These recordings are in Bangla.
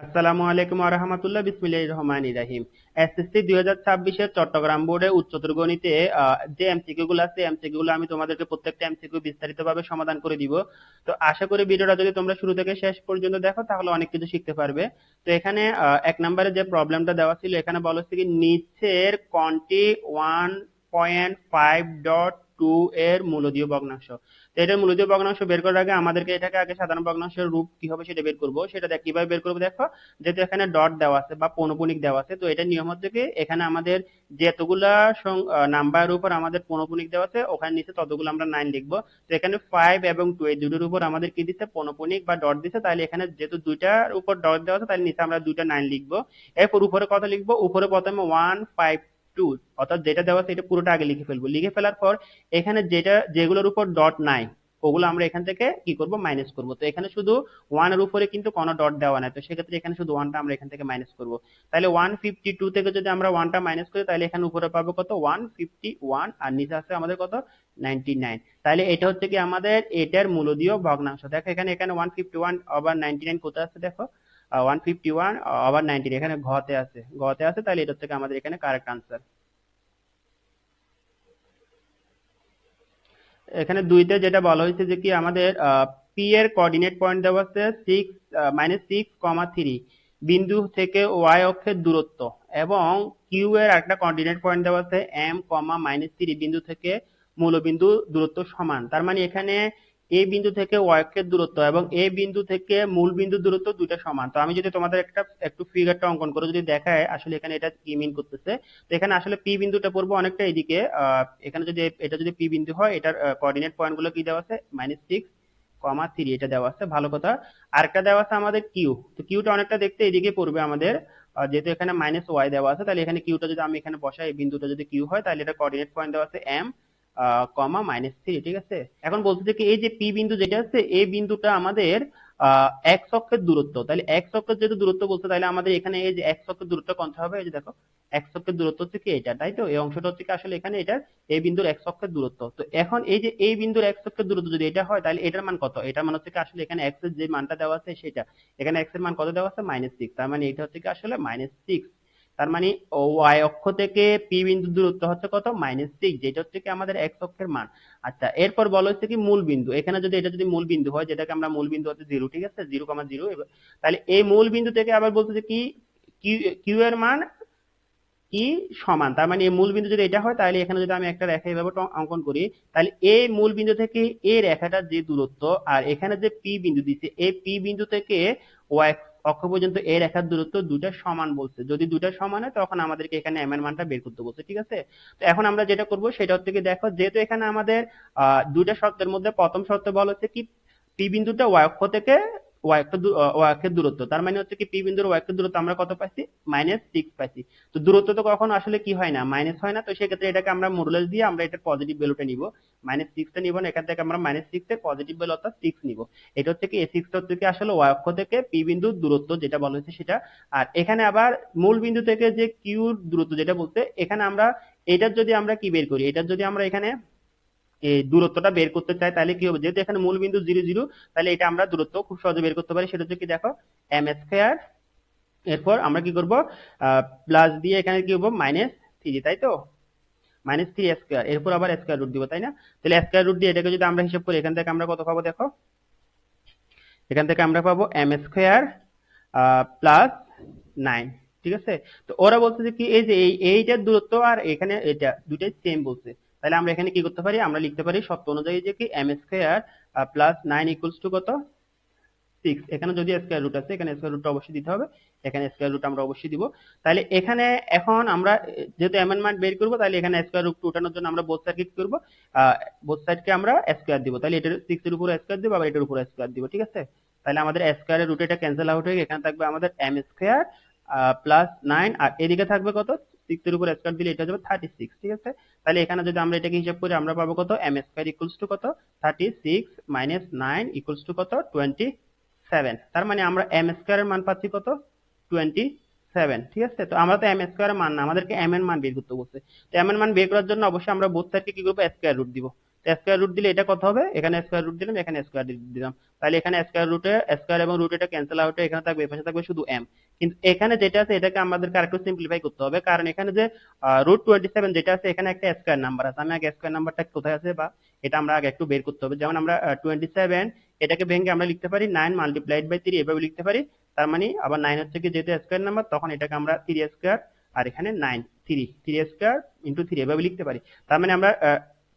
আসসালামু আলাইকুম ওয়া রাহমাতুল্লাহ। বিসমিল্লাহির রহমানির রহিম। এসএসসি 2026 এর চট্টগ্রাম বোর্ডে উচ্চতর গণিতে যে এমসিকিউ গুলো আছে এমসিকিউ গুলো আমি তোমাদেরকে প্রত্যেকটা এমসিকিউ বিস্তারিতভাবে সমাধান করে দিব। তো আশা করি ভিডিওটা যদি তোমরা শুরু থেকে শেষ পর্যন্ত দেখো তাহলে অনেক কিছু শিখতে পারবে। তো এখানে এক নম্বরে যে প্রবলেমটা দেওয়া ছিল এখানে বলা হচ্ছে কি নিচের কোনটি 1.5.2 এর মূলদীয় ভগ্নাংশ। তো এটার মূলদীয় ভগ্নাংশ বের করার আগে আমাদেরকে এটাকে আগে সাধারণ ভগ্নাংশের রূপ কি হবে সেটা বের করব। সেটা কিভাবে বের করবো দেখো, যেহেতু এখানে ডট দেওয়া আছে বা পৌনঃপুনিক দেওয়া আছে, তো এটা নিয়ম হচ্ছে কি এখানে আমাদের যেতগুলা নাম্বারের উপর আমাদের পৌনঃপুনিক দেওয়া আছে ওখানে নিচে ততগুলো আমরা 9 লিখবো। তো এখানে 5 এবং 2 এই দুটোর উপর আমাদের কি দিচ্ছে, পৌনঃপুনিক বা ডট দিচ্ছে, তাহলে এখানে যেহেতু দুইটার উপর ডট দেওয়া আছে তাহলে নিচে আমরা দুইটা 9 লিখবো। এরপর উপরে কত লিখবো, উপরে প্রথমে 152 অর্থাৎ যেটা দেওয়া আছে এটা পুরোটা আগে লিখে ফেলবো। লিখে ফেলার পর এখানে যেগুলোর উপর ডট নাই ওগুলো আমরা এখান থেকে কি করব, মাইনাস করব। তো এখানে শুধু ওয়ান এর উপরে কিন্তু কোনো ডট দেওয়া নাই, তো সেক্ষেত্রে এখানে শুধু ওয়ানটা আমরা এখান থেকে মাইনাস করব। তাহলে 152 থেকে যদি আমরা ওয়ানটা মাইনাস করি তাহলে এখানে উপরে পাবো কত, 151, আর নিচে আছে আমাদের কত, 99। তাহলে এটা হচ্ছে কি আমাদের এটার মূলদীয় ভগ্নাংশ। দেখো এখানে এখানে 151 আবার 99 কোথায় আছে দেখো, 151 আবার 19 এখানে ঘতে আছে, ঘতে আছে, তাহলে এটা হচ্ছে কি আমাদের এখানে কারেক্ট আনসার। এখানে দুইতে যেটা বলা হয়েছে যে কি আমাদের পি এর কোঅর্ডিনেট পয়েন্ট দেওয়া আছে -6,3 বিন্দু থেকে ওয়াই অক্ষের দূরত্ব, এবং কিউ এর একটা কোঅর্ডিনেট পয়েন্ট দেওয়া আছে m, -3 বিন্দু থেকে মূলবিন্দু দূরত্ব সমান। তার মানে এখানে এ বিন্দু থেকে ওয়াই অক্ষের দূরত্ব এবং এ বিন্দু থেকে মূল বিন্দু দূরত্ব দুইটা সমান। তো আমি যদি তোমাদের একটু ফিগারটা অঙ্কন করে যদি দেখায় আসলে এখানে এটা কি মিন করতেছে। তো এখানে আসলে পি বিন্দুটা পড়বো অনেকটা এইদিকে, এখানে যদি এটা যদি পি বিন্দু হয় এটার কোঅর্ডিনেট পয়েন্ট গুলো কি দেওয়া আছে, -6,3 এটা দেওয়া আছে, ভালো কথা। আরেকটা দেওয়া আছে আমাদের কিউ, তো কিউটা অনেকটা দেখতে এইদিকে পড়বে আমাদের, যেহেতু এখানে -y দেওয়া আছে তাহলে এখানে কিউটা যদি আমি এখানে বসাই, এই বিন্দুটা যদি কিউ হয় তাহলে এটা কোঅর্ডিনেট পয়েন্ট দেওয়া আছে m, -3, ঠিক আছে। এখন বলতেছে কি এই যে পি বিন্দু যেটা আছে এই বিন্দুটা আমাদের এক্স অক্ষের দূরত্ব, তাহলে এক্স অক্ষের যেহেতু দূরত্ব বলছে তাহলে আমাদের এখানে এই যে এক্স অক্ষের দূরত্ব কোনটা হবে, এই যে দেখো এক্স অক্ষের দূরত্ব হচ্ছে কি এটা, তাই তো এই অংশটা হচ্ছে কি আসলে এখানে এটা এই বিন্দুর এক্স অক্ষের দূরত্ব। তো এখন এই যে এই বিন্দুর এক্স অক্ষের দূরত্ব যদি এটা হয় তাহলে এটার মান কত, এটার মান হচ্ছে কি আসলে এখানে এক্স এর যে মানটা দেওয়া আছে সেটা, এখানে এক্স এর মান কত দেওয়া আছে, -6, তার মানে এটা হচ্ছে কি আসলে -6। তার মানে ওয়াই অক্ষ থেকে পি বিন্দুর দূরত্ব হচ্ছে কত, -6, যেটা হচ্ছে কি আমাদের এক্স অক্ষের মান। আচ্ছা এরপর বলা হচ্ছে কি মূল বিন্দু, এখানে যদি এটা যদি মূল বিন্দু হয় যেটাকে আমরা মূল বিন্দু হচ্ছে 0, ঠিক আছে, 0,0, তাহলে এই মূল বিন্দু থেকে আবার বলতেছে কি কিউ এর মান কি সমান। তার মানে এই মূল বিন্দু যদি এটা হয় তাহলে এখানে যদি আমি একটা রেখা এভাবে অঙ্কন করি, তাহলে এই মূল বিন্দু থেকে এই রেখাটার যে দূরত্ব আর এখানে যে পি বিন্দু দিচ্ছে এই পি বিন্দু থেকে ওয়াই অক্ষ পর্যন্ত এই রেখার দূরত্ব দুটা সমান বলছে। যদি দুটা সমান হয় তখন আমাদেরকে এখানে এম এর মানটা বের করতে বলছে, ঠিক আছে। তো এখন আমরা যেটা করব সেটা হচ্ছে কি দেখো, যেহেতু এখানে আমাদের দুইটা শর্তের মধ্যে প্রথম শর্ত বলা হচ্ছে কি পি বিন্দুটা ওয়াই অক্ষ থেকে ওয়াই অক্ষের দূরত্ব, তার মানে হচ্ছে কি পি বিন্দুর ওয়াই অক্ষের দূরত্ব আমরা কত পাইছি, -6 পাইছি। তো দূরত্ব তো কখনো আসলে কি হয় না, মাইনাস হয় না, তো সেক্ষেত্রে এটাকে আমরা মডুলাস দিয়ে আমরা এটা পজিটিভ ভ্যালুটা নিব। -6টা নিব না, এখান থেকে আমরা -6 এর পজিটিভ ভ্যালু অর্থাৎ 6 নিব। এটা হচ্ছে কি এই 6টা হচ্ছে কি আসলে ওয়াই অক্ষ থেকে পি বিন্দুর দূরত্ব যেটা বলা হয়েছে সেটা। আর এখানে আবার মূল বিন্দু থেকে যে কিউর দূরত্ব যেটা বলতে, এখানে আমরা এটার যদি আমরা কি বের করি, এটার যদি আমরা এখানে এই দূরত্বটা বের করতে চাই তাহলে কি হবে, যেহেতু এখানে মূল বিন্দু 0, 0, তাহলে এটা আমরা দূরত্ব খুব সহজে বের করতে পারি। সেটা হচ্ছে কি দেখো এম স্কয়ার, এরপর আমরা কি করব, প্লাস দিয়ে এখানে কি হবে -3, তাই তো -3 স্কয়ার, এরপর আবার স্কয়ার রুট দিব, তাই না। তাহলে স্কয়ার রুট দিয়ে এটাকে যদি আমরা হিসাব করি এখান থেকে আমরা কত পাবো দেখো, এখান থেকে আমরা পাবো এম স্কয়ার +9, ঠিক আছে। তো ওরা বলছে যে কি এই যে এইটার দূরত্ব আর এখানে এটা দুটাই সেম বলছে, তাহলে আমরা এখানে কি করতে পারি, আমরা লিখতে পারি শর্ত অনুযায়ী যে কি এম স্কয়ার +9 ইকুয়ালস টু কত, 6। এখানে যদি স্কয়ার রুট আছে এখানে স্কয়ার রুটটা অবশ্যই দিতে হবে, এখানে স্কয়ার রুট আমরা অবশ্যই দিব। তাহলে এখানে এখন আমরা যেহেতু এম এর মান বের করব তাহলে এখানে স্কয়ার রুট উঠানোর জন্য আমরা বোথ সাইড কি করব, বোথ সাইডকে আমরা স্কয়ার দিব, তাহলে এটার 6 এর উপরে স্কয়ার দিব আবার এটার উপরে স্কয়ার দিব, ঠিক আছে। তাহলে আমাদের স্কয়ারের রুট এটা ক্যান্সেল আউট হয়ে এখানে থাকবে আমাদের এম স্কয়ার +9, আর এদিকে থাকবে কত, 6 এর উপরে স্কয়ার দিলে এটা হবে 36, ঠিক আছে। তাহলে এখানে যদি আমরা এটাকে হিসাব করি আমরা পাবো কত, এম স্কয়ার ইকুয়ালস টু কত, 36 - 9 ইকুয়ালস টু কত, 27। তার মানে আমরা এম স্কয়ার এর মান পাচ্ছি কত, 27, ঠিক আছে। তো আমরা তো এম স্কয়ার এর মান না, আমাদেরকে এম এর মান বের করতে বলছে। তো এম এর মান বের করার জন্য অবশ্যই আমরা বোথ সাইডকে কি করব, স্কয়ার রুট দিব। স্কয়ার রুট দিলে এটা কত হবে, এখানে স্কয়ার রুট দিলাম, এখানে স্কয়ার দিলাম, তাহলে এখানে স্কয়ার রুটে স্কয়ার এবং রুট এটা ক্যান্সেল আউট হয়ে এখানে থাকবে, এই পাশে থাকবে শুধু m। কিন্তু এখানে যেটা আছে এটাকে আমাদেরকে আরেকটু সিম্পলিফাই করতে হবে, কারণ এখানে যে √27 যেটা আছে এখানে একটা স্কয়ার নাম্বার আছে। আমি আগে স্কয়ার নাম্বারটা কোথায় আছে বা এটা আমরা আগে একটু বের করতে হবে। যেমন আমরা 27 এটাকে ভেঙে আমরা লিখতে পারি 9 মাল্টিপ্লাইড বাই 3, এভাবে লিখতে পারি। তার মানে আবার 9 হচ্ছে কি যেহেতু স্কয়ার নাম্বার, তখন এটাকে আমরা 3 স্কয়ার আর এখানে 9 3 স্কয়ার ইনটু 3 এভাবে লিখতে পারি। তার মানে আমরা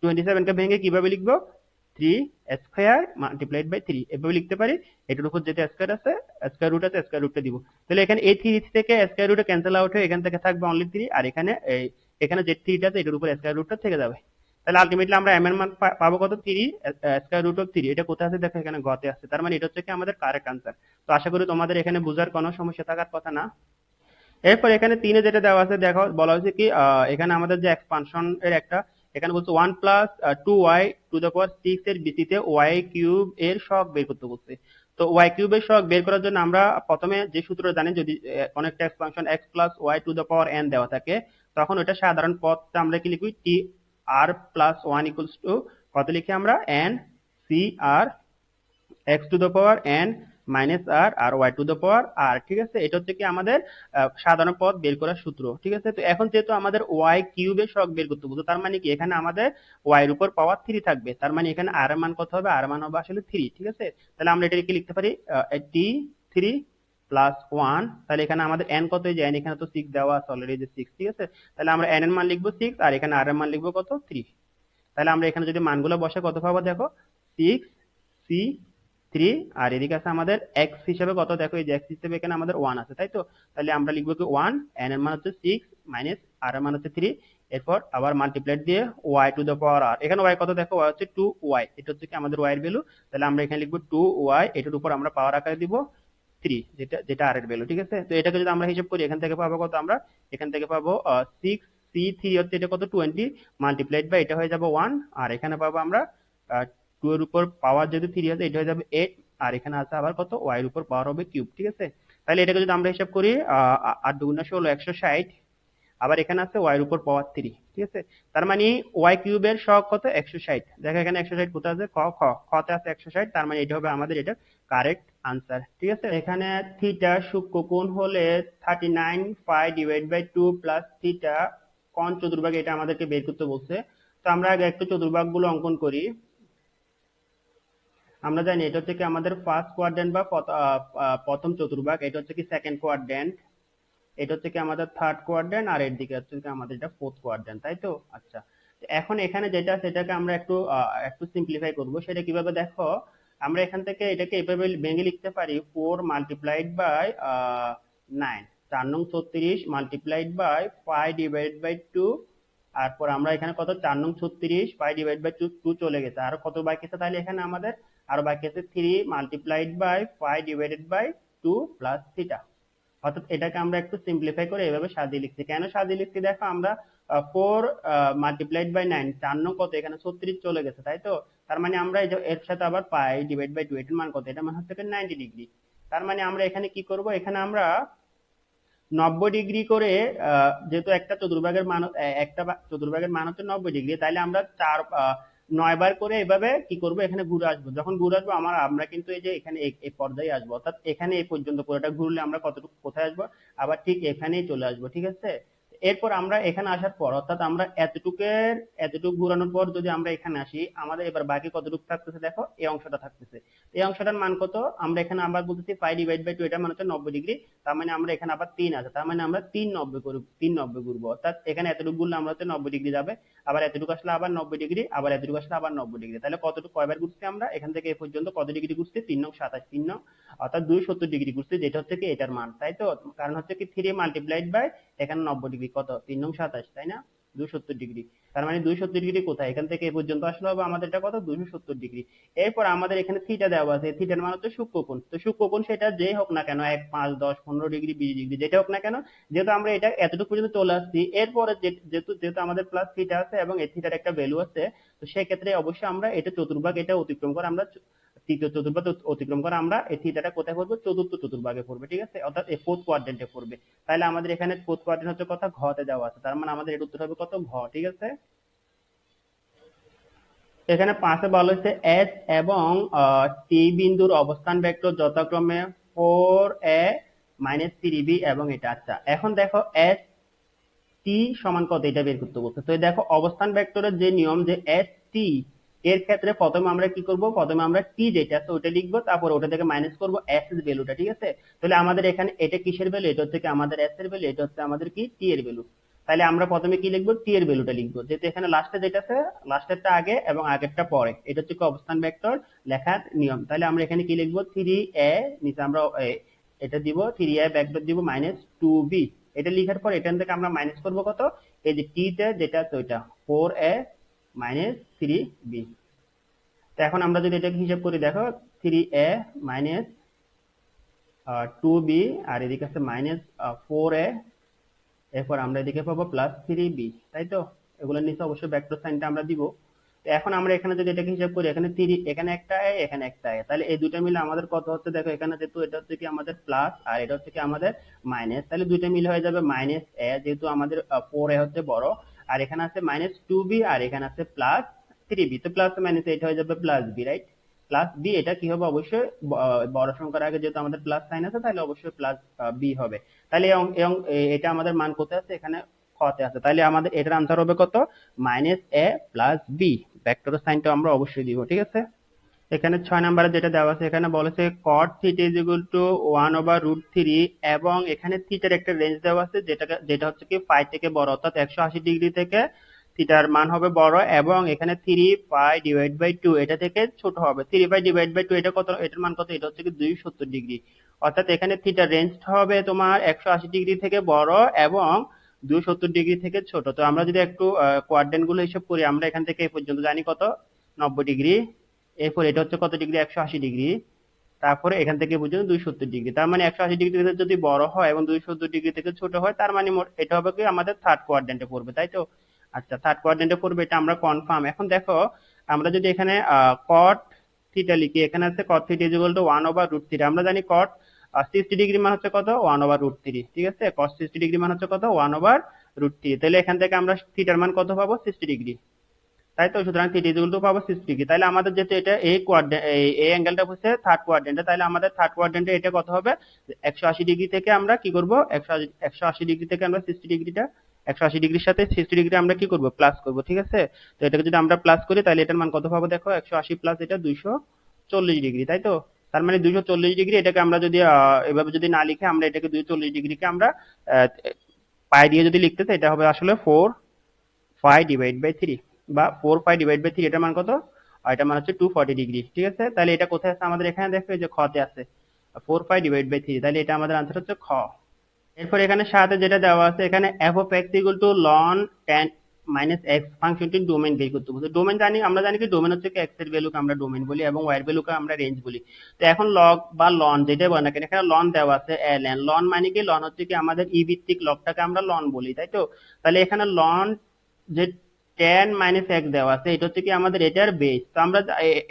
27 কে ভেঙে কিভাবে লিখবো, 3 স্কয়ার মাল্টিপ্লাইড বাই 3 এভাবে লিখতে পারি। এটার উপর যেটা স্কয়ার আছে, স্কয়ার রুট আছে, স্কয়ার রুটটা দিব। তাহলে এখানে এই 3 থেকে স্কয়ার রুটে ক্যান্সেল আউট হয়ে এখান থেকে থাকবে অনলি 3, আর এখানে এখানে যে 3টা আছে এটার উপর স্কয়ার রুটটা থেকে যাবে। তাহলে আলটিমেটলি আমরা m এর মান পাবো কত, 3 স্কয়ার রুট অফ 3। এটা কোথায় আছে দেখো, এখানে গতে আছে। তার মানে এটা হচ্ছে কি আমাদের কারেক্ট আনসার। তো আশা করি তোমাদের এখানে বোঝার কোনো সমস্যা থাকার কথা না। এরপর এখানে 3 এ যেটা দেওয়া আছে দেখো, বলা হয়েছে কি এখানে আমাদের যে এক্সপানশন এর একটা, এখানে বলছে 1 প্লাস 2y টু দ্য পাওয়ার 6 এর বিসিতে y কিউব এর শক বের করতে বলছে। তো y কিউব এর শক বের করার জন্য আমরা প্রথমে যে সূত্রটা জানি, যদি কোন একটা expansion x plus y to the power n দেওয়া থাকে, তখন ওটা সাধারণ পদটা আমরা কি লিখি, t r plus 1 equals to কত লিখি আমরা, n c r x to the power n minus আর আর y to the power r। ঠিক আছে, এটা হচ্ছে কি আমাদের সাধারণ পদ বের করার সূত্র। ঠিক আছে, তো এখন যেহেতু আমাদের y কিউবের শক বের করতে বলতো, তার মানে কি এখানে আমাদের y এর উপর পাওয়ার 3 থাকবে। তার মানে এখানে r এর মান কত হবে, r এর মান হবে আসলে 3। ঠিক আছে, তাহলে আমরা এটাকে লিখতে পারি t3 প্লাস 1। তাহলে এখানে আমাদের n কত, এই যে n এখানে তো 6 দেওয়া আছে অলরেডি, যে 6। ঠিক আছে, তাহলে আমরা n এর মান লিখবো 6 আর এখানে r এর মান লিখবো কত, 3। তাহলে আমরা এখানে যদি মানগুলো বসে কত পাবো দেখো, 6 c 3, আর এদিকে আছে আমাদের x হিসেবে কত দেখো, এই যে x হিসেবে এখানে আমাদের 1 আছে, তাই তো। তাহলে আমরা লিখবো কি 1, n এর মান হচ্ছে 6 মাইনাস r এর মান হচ্ছে 3, এরপর আবার মাল্টিপ্লাই দিয়ে y to the power r। এখানে y কত দেখো, y হচ্ছে 2y, এটা হচ্ছে কি আমাদের y এর ভ্যালু। তাহলে আমরা এখানে লিখবো 2y, এটার উপর আমরা পাওয়ার আকারে দিব 3, যেটা যেটা r এর ভ্যালু। ঠিক আছে, তো এটাকে যদি আমরা হিসাব করি এখান থেকে পাবো কত, আমরা এখান থেকে পাবো 6 c3 হচ্ছে এটা কত 20 মাল্টিপ্লাইড বাই এটা হয়ে যাবে 1, আর এখানে পাবো আমরা 2 এর উপর পাওয়ার যেহেতু 3 আছে এটা হয়ে যাবে 8, আর এখানে আছে আবার কত, y এর উপর পাওয়ার হবে কিউব। ঠিক আছে, তাহলে এটাকে যদি আমরা হিসাব করি 8 দুগুণে 16 160, আবার এখানে আছে y এর উপর পাওয়ার 3। ঠিক আছে, তার মানে y কিউবের সহগ কত, 160। দেখো এখানে 160 কোথায় আছে, খতে আছে 160, তার মানে এটা হবে আমাদের এটা কারেক্ট আনসার। ঠিক আছে, এখানে থিটা সূক্ষ্মকোণ হলে 39 pi divide by 2 plus theta কোণ চতুর্ভাগ, এটা আমাদেরকে বের করতে বলছে। তো আমরা আগে একটু চতুর্ভাগগুলো অঙ্কন করি। আমরা জানি এটা হচ্ছে কি আমাদের ফার্স্ট কোয়াড্র্যান্ট বা প্রথম চতুর্ভাগ, এটা হচ্ছে কি সেকেন্ড কোয়াড্র্যান্ট, এটা হচ্ছে কি আমাদের থার্ড কোয়াড্র্যান্ট, আর এর দিকে হচ্ছে কি আমাদের এটা ফোর্থ কোয়াড্র্যান্ট, তাই তো। আচ্ছা, এখন এখানে যেটা সেটাকে আমরা একটু একটু সিম্পলিফাই করব। সেটা কিভাবে দেখো, আমরা এখান থেকে এটাকে এভাবে ভেঙে লিখতে পারি 4 মাল্টিপ্লাইড বাই 9, 4 নং 36 মাল্টিপ্লাইড বাই 5 ডিভাইড বাই 2, তারপর আমরা এখানে কত, 4 নং 36 5 ডিভাইড বাই 2 চলে গেছে, আর কত বাকি আছে, তাহলে এখানে আমাদের আরো বাকি আছে 3 multiplied by 5 divided by 2 plus theta. অর্থাৎ এটাকে আমরা একটু সিম্পলিফাই করে এভাবে সাজিয়ে লিখছি। কেন সাজিয়ে লিখছি দেখো, আমরা 4 মাল্টিপ্লাইড বাই 9, 4 নং কত, এখানে 36 চলে গেছে, তাই তো। তার মানে আমরা এই যে এর সাথে আবার পাই ডিভাইড বাই 2, এটার মান কত, এটা মান হচ্ছে 90 ডিগ্রি। তার মানে আমরা এখানে কি করব, এখানে আমরা 90 ডিগ্রি করে, যেহেতু একটা চতুর্ভাগের মান একটা চতুর্ভাগের মান হচ্ছে 90 ডিগ্রি, তাইলে আমরা 9 বার করে এভাবে কি করব, এখানে ঘুরে আসবো। যখন ঘুরে আসবো আমরা কিন্তু এই যে এখানে এই পর্যায়ে আসবো, অর্থাৎ এখানে এই পর্যন্ত পুরোটা ঘুরলে আমরা কতটুকু কোথায় আসবো, আবার ঠিক এখানেই চলে আসবো। ঠিক আছে, এরপর আমরা এখানে আসার পর, অর্থাৎ আমরা এতটুকু ঘুরানোর পর যদি আমরা এখানে আসি, আমাদের এবার বাকি কতটুকু থাকতেছে দেখো, এই অংশটা থাকতেছে। এই অংশটার মান কত, আমরা এখানে আবার বলতেছি 5 ডিভাইড বাই 2, এটা মানে হচ্ছে 90 ডিগ্রি। তার মানে আমরা এখানে আবার 3 আছে, তার মানে আমরা 390 ঘুরবো, অর্থাৎ এখানে এতটুকু ঘুরলে আমরা হচ্ছে 90 ডিগ্রি যাবে, আবার এতটুকু আসলে আবার 90 ডিগ্রি, আবার এতটুকু আসলে আবার 90 ডিগ্রি। তাহলে কতটুকু কয়বার ঘুরছি আমরা, এখান থেকে এ পর্যন্ত কত ডিগ্রি ঘুরছি, 3 নং 27, 3 নং অর্থাৎ 270 ডিগ্রি ঘুরছি, যেটা হচ্ছে কি এটার মান, তাই তো। কারণ হচ্ছে কি 3 মাল্টিপ্লাইড বাই এখানে 90 ডিগ্রি, কত, 3 নং 27, তাই না, 270 ডিগ্রি। তার মানে 270 ডিগ্রি কোথায়, এখান থেকে এ পর্যন্ত আসলে হবে আমাদের এটা কত, 270 ডিগ্রি। এরপর আমাদের এখানে থিটা দেওয়া আছে, থিটার মান হচ্ছে সূক্ষ্মকোণ। তো সূক্ষ্মকোণ সেটা যেই হোক না কেন, 1 5 10 15 ডিগ্রি 20 ডিগ্রি যেটা হোক না কেন, যেহেতু আমরা এটা এতটুকু পর্যন্ত চলে আসছি, এরপরে যেহেতু যেহেতু আমাদের প্লাস থিটা আছে এবং এই থিটার একটা ভ্যালু আছে, তো সেই ক্ষেত্রে অবশ্যই আমরা এটা চতুর্ভাগ এটা অতিক্রম করে আমরা তৃতীয় চতুর্ভাগ অতিক্রম করে আমরা এই থিটাটা কোথায় পড়বো, চতুর্থ চতুর্ভাগে পড়বে। ঠিক আছে, অর্থাৎ এই ফোর্থ কোয়াড্রেন্টে পড়বে। তাহলে আমাদের এখানে ফোর্থ কোয়াড্রেন্ট হচ্ছে কত, ঘতে দেওয়া আছে, তার মানে আমাদের এর উত্তর হবে কত, ঘ। ঠিক আছে, এখানে 5 বলা হয়েছে এস এবং টি বিন্দুর অবস্থান ভেক্টর যথাক্রমে 4a মাইনাস 3b এবং এটা। আচ্ছা, এখন দেখো এস টি সমান কত এটা বের করতে বলছে। তো দেখো অবস্থান ভেক্টরের যে নিয়ম যে এস টি এর ক্ষেত্রে প্রথমে আমরা কি করব, প্রথমে আমরা টি যেটা আছে ওটা লিখবো, তারপর ওটা থেকে মাইনাস করব এস এর ভ্যালুটা, ঠিক আছে। তাহলে আমাদের এখানে এটা কিসের ভ্যালু, এটা হচ্ছে কি আমাদের এস এর ভ্যালু, এটা হচ্ছে আমাদের কি টি এর ভ্যালু। তাহলে আমরা প্রথমে কি লিখবো, টি এর ভ্যালুটা লিখবো, যেহেতু এখানে লাস্টে যেটা আছে লাস্টেরটা আগে এবং আগেরটা পরে, এটা হচ্ছে কি অবস্থান ভেক্টর লেখার নিয়ম। তাহলে আমরা এখানে কি লিখবো, 3a নিচে আমরা এটা দিব 3a ব্যাকডট দিব মাইনাস 2b। এটা লিখার পর এখান থেকে আমরা মাইনাস করব কত, এই যে টি তে যেটা আছে ওইটা 4a মাইনাস 3b। তো এখন আমরা যদি এটাকে হিসাব করি, দেখো 3a মাইনাস 2b আর এদিকে আছে মাইনাস 4a, এরপর আমরা এদিকে পাবো প্লাস 3b, তাই তো। এগুলোর নিচে অবশ্যই ভেক্টর সাইনটা আমরা দিব। তো এখন আমরা এখানে যদি এটাকে হিসাব করি, এখানে 3, এখানে একটা a এখানে একটা a, তাহলে এই দুটো মিলে আমাদের কত হচ্ছে, দেখো এখানে যেহেতু এটা হচ্ছে কি আমাদের প্লাস আর এটা হচ্ছে কি আমাদের মাইনাস, তাহলে দুটো মিলে হয়ে যাবে মাইনাস a, যেহেতু আমাদের 4a হচ্ছে বড়, আর এখানে আছে মাইনাস 2b আর এখানে আছে প্লাস 3b, তো প্লাস মাইনাস এটা হয়ে যাবে plus b, right. Plus B, এটা কি হবে অবশ্যই বড় সংখ্যার আগে যেহেতু আমাদের প্লাস সাইন আছে তাহলে অবশ্যই প্লাস বি হবে। তাহলে এটা আমাদের মান কোথায় আছে, এখানে খতে আছে, তাহলে আমাদের এটার আনসার হবে কত, মাইনাস এ প্লাস বি। ভেক্টর সাইনটা আমরা অবশ্যই দিব, ঠিক আছে। এখানে 6 নম্বরে যেটা দেওয়া আছে, এখানে বলেছে cot theta is equal to 1/√3 এবং এখানে থিটার একটা রেঞ্জ দেওয়া আছে, যেটা হচ্ছে কি ফাই থেকে বড়, অর্থাৎ 180 ডিগ্রি থেকে থিটার মান হবে বড়, এবং এখানে 3π/2 এটা থেকে ছোট হবে। 3π/2 এটা কত, এটার মান কত, এটা হচ্ছে কি 270 ডিগ্রি, অর্থাৎ এখানে থিটার রেঞ্জটা হবে তোমার 180 ডিগ্রি থেকে বড় এবং 270 ডিগ্রি থেকে ছোট। তো আমরা যদি একটু কোয়াড্রেন্ট গুলো হিসাব করি, আমরা এখান থেকে এই পর্যন্ত জানি কত, 90 ডিগ্রি, এরপর এটা হচ্ছে কত ডিগ্রি, 180 ডিগ্রি, তারপরে এখান থেকে পর্যন্ত 270 ডিগ্রি। তার মানে 180 ডিগ্রি থেকে যদি বড় হয় এবং 270 ডিগ্রি থেকে ছোট হয়, তার মানে এটা হবে কি আমাদের থার্ড কোয়াড্রেন্টে পড়বে, তাই তো। আচ্ছা, থার্ড কোয়াড্রেন্টে পড়বে, এটা আমরা কনফার্ম। এখন দেখো আমরা যদি এখানে কট থিটা লিখি, এখানে আছে কট থিটা ইজ ইকুয়াল টু 1/√3, আমরা জানি কট 60 ডিগ্রি মান হচ্ছে কত, 1/√3, ঠিক আছে। কট 60 ডিগ্রি মান হচ্ছে কত, 1/√3, তাহলে এখান থেকে আমরা থিটার মান কত পাবো, 60 ডিগ্রি, তাই তো। সুতরাং থিটা ইজ ইকুয়াল টু পাবো 60 ডিগ্রি। তাহলে আমাদের যেহেতু এটা এই কোয়াড্রেন্ট, এই অ্যাঙ্গেলটা হচ্ছে থার্ড কোয়াড্রেন্টে, তাহলে আমাদের থার্ড কোয়াড্রেন্টে এটা কত হবে, 180 ডিগ্রি থেকে আমরা কি করব, 180 ডিগ্রি থেকে আমরা 60 ডিগ্রিটা, 180 ডিগ্রির সাথে 60 ডিগ্রি আমরা কি করব, প্লাস করব, ঠিক আছে। তো এটাকে যদি আমরা প্লাস করি তাহলে এটার মান কত পাবো, দেখো 180 প্লাস এটা 240 ডিগ্রি, তাই তো। তার মানে 240 ডিগ্রি, এটাকে আমরা যদি এভাবে যদি না লিখে আমরা এটাকে 240 ডিগ্রিকে আমরা পাই দিয়ে যদি লিখতে চাই, এটা হবে আসলে 4π/3 বা 4π/3, এটার মান কত, আর এটার মান হচ্ছে 240 ডিগ্রি, ঠিক আছে। তাহলে এটা কোথায় আছে আমাদের, এখানে দেখো এই যে খতে আছে 4π/3, তাহলে এটা আমাদের আনসার হচ্ছে খ। এরপর এখানে সাথে যেটা দেওয়া আছে, এখানে f of x equal to ln tan minus x ফাংশনটির ডোমেন বের করতে বলছে। ডোমেন জানি, আমরা জানি কি ডোমেন হচ্ছে কি এক্স এর ভ্যালুকে আমরা ডোমেন বলি এবং ওয়াই এর ভ্যালুকে আমরা রেঞ্জ বলি। তো এখন লগ বা লন যেটা বলে না কেন, এখানে লন দেওয়া আছে ln, লন মানে কি, লন হচ্ছে কি আমাদের ই ভিত্তিক লগটাকে আমরা লন বলি, তাই তো। তাহলে এখানে লন যে tan মাইনাস এক্স দেওয়া আছে, এটা হচ্ছে কি আমাদের এটার বেস। তো আমরা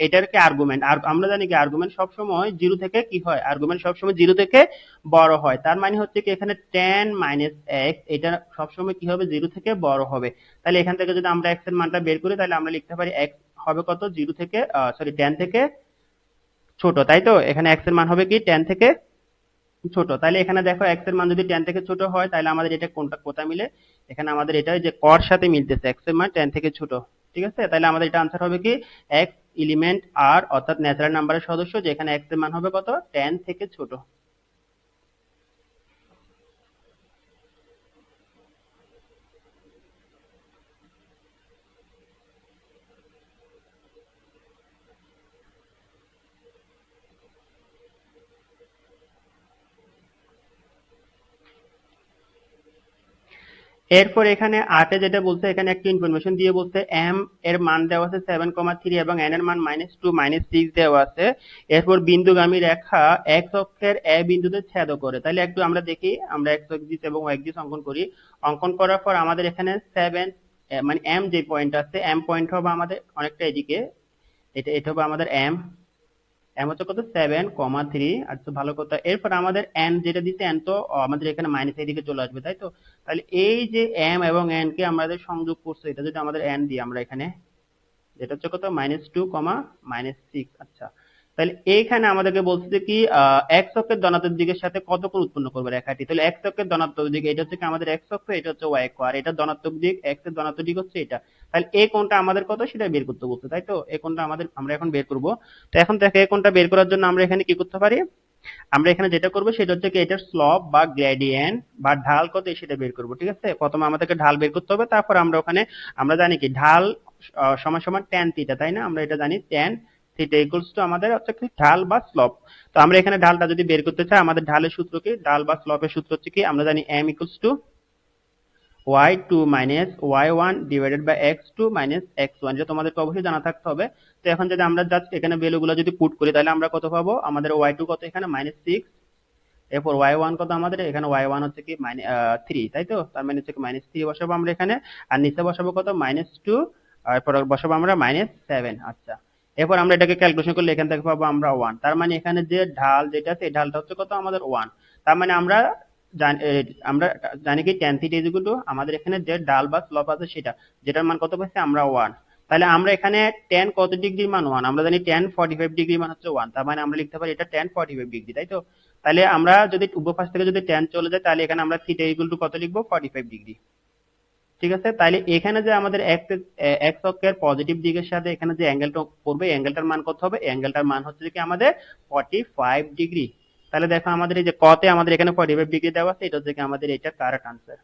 এটার কি আর্গুমেন্ট, আর আমরা জানি কি আর্গুমেন্ট সবসময় জিরো থেকে কি হয়, আর্গুমেন্ট সবসময় জিরো থেকে বড় হয়। তার মানে হচ্ছে কি এখানে tan মাইনাস এক্স এটা সবসময় কি হবে, জিরো থেকে বড় হবে। তাহলে এখান থেকে যদি আমরা এক্স এর মানটা বের করি, তাহলে আমরা লিখতে পারি এক্স হবে কত, জিরো থেকে সরি tan থেকে ছোট, তাই তো। এখানে এক্স এর মান হবে কি tan থেকে ছোট। তাহলে এখানে দেখো এক্স এর মান যদি tan থেকে ছোট হয়, তাহলে আমাদের এটা কোনটা কোথায় মিলে, এখানে আমাদের এটা যে কর সাথে মিলতেছে, এক্স এর মান tan থেকে ছোট, ঠিক আছে। তাহলে আমাদের এটা আনসার হবে কি এক্স এলিমেন্ট আর, অর্থাৎ ন্যাচারাল নাম্বারের সদস্য, যেখানে এক্স এর মান হবে কত, tan থেকে ছোট। এরপর এখানে আটে যেটা বলছে, এখানে একটা ইনফরমেশন দিয়ে বলছে এম এর মান দেওয়া আছে 7,3 এবং এন এর মান -2 -6 দেওয়া আছে। এরপর বিন্দুগামী রেখা এক্স অক্ষের এ বিন্দুতে ছেদ করে। তাহলে একটু আমরা দেখি, আমরা এক্স অ্যাক্সিস এবং ওয়াই অ্যাক্সিস অঙ্কন করি। অঙ্কন করার পর আমাদের এখানে 7 মানে এম যে পয়েন্ট আছে, এম পয়েন্ট হবে আমাদের অনেকটা এদিকে, এটা হবে আমাদের এম, এম হচ্ছে কত 7,3। আচ্ছা, ভালো কথা। এরপর আমাদের এন যেটা দিচ্ছে, এন তো আমাদের এখানে মাইনাস এদিকে চলে আসবে, তাই তো। তাহলে এই যে এম এবং এন কে আমাদের সংযোগ করছে, এটা যদি আমাদের এন দিই আমরা এখানে, যেটা হচ্ছে কত -2, -6। আচ্ছা, তাহলে এইখানে আমাদেরকে বলছে যে কি এক্স অক্ষের ধনাত্মক দিকের সাথে কত কোণ উৎপন্ন করবে রেখাটি। তাহলে এক্স অক্ষের ধনাত্মক দিক এটা হচ্ছে কি আমাদের এক্স অক্ষ, এটা হচ্ছে ওয়াই অক্ষ, আর এটা ধনাত্মক দিক, এক্স এর ধনাত্মক দিক হচ্ছে এটা। তাহলে এই কোণটা আমাদের কত সেটা বের করতে বলছে, তাই তো? এই কোণটা আমরা এখন বের করব। তো এখন দেখো এই কোণটা বের করার জন্য আমরা এখানে কি করতে পারি, আমরা এখানে যেটা করব সেটা হচ্ছে কি এটার স্লপ বা গ্রেডিয়েন্ট বা ঢাল কত সেটা বের করব। ঠিক আছে, প্রথমে আমাদেরকে ঢাল বের করতে হবে, তারপর আমরা ওখানে আমরা জানি কি ঢাল সমান সমান ট্যান থিটা, তাই না? আমরা এটা জানি ট্যান থিটা ইকুয়ালস টু আমাদের হচ্ছে কি ঢাল বা স্লপ। তো আমরা এখানে ঢালটা যদি বের করতে চাই, আমাদের ঢালের সূত্র কি, ঢাল বা স্লপের সূত্র হচ্ছে কি আমরা জানি m equals to y2 minus y1 divided by x2 minus x1, এটা তোমাদেরকে অবশ্যই জানা থাকতে হবে। তো এখন যদি আমরা জাস্ট এখানে ভ্যালুগুলো যদি পুট করি তাহলে আমরা কত পাবো, আমাদের y2 কত এখানে -6, এরপর y1 কত আমাদের এখানে y1 হচ্ছে কি 3, তাই তো? তার মানে হচ্ছে কি -3 বসাবো আমরা এখানে, আর নিচে বসাবো কত -2, আর এরপর বসাবো আমরা -7। আচ্ছা, এরপর আমরা এটাকে ক্যালকুলেশন করলে এখান থেকে পাবো আমরা 1। তার মানে এখানে যে ঢাল যেটা আছে এই ঢালটা হচ্ছে কত আমাদের 1। তার মানে আমরা জানি কি tan theta is equal to আমাদের এখানে যে ঢাল বা স্লোপ আছে সেটা, যেটার মান কত পাচ্ছি আমরা 1। তাহলে আমরা এখানে tan কত ডিগ্রির মান 1, আমরা জানি tan 45 ডিগ্রি মান হচ্ছে 1। তার মানে আমরা লিখতে পারি এটা tan 45 ডিগ্রি, তাই তো? তাহলে আমরা যদি উভয় পাশ থেকে যদি tan চলে যায় তাহলে এখানে আমরা থিটা ইকুয়াল টু কত লিখবো, 45 ডিগ্রি। ঠিক আছে, তাহলে এখানে যে আমাদের এক্স অক্ষের পজিটিভ দিকের সাথে এখানে যে অ্যাঙ্গেলটা পড়বে এই অ্যাঙ্গেলটার মান কত হবে, এই অ্যাঙ্গেলটার মান হচ্ছে কি আমাদের 45 ডিগ্রি। তাহলে দেখো আমাদের এই যে কতে আমাদের এখানে 45 ডিগ্রি দেওয়া আছে, এটা হচ্ছে কি আমাদের এটা কারেক্ট আনসার।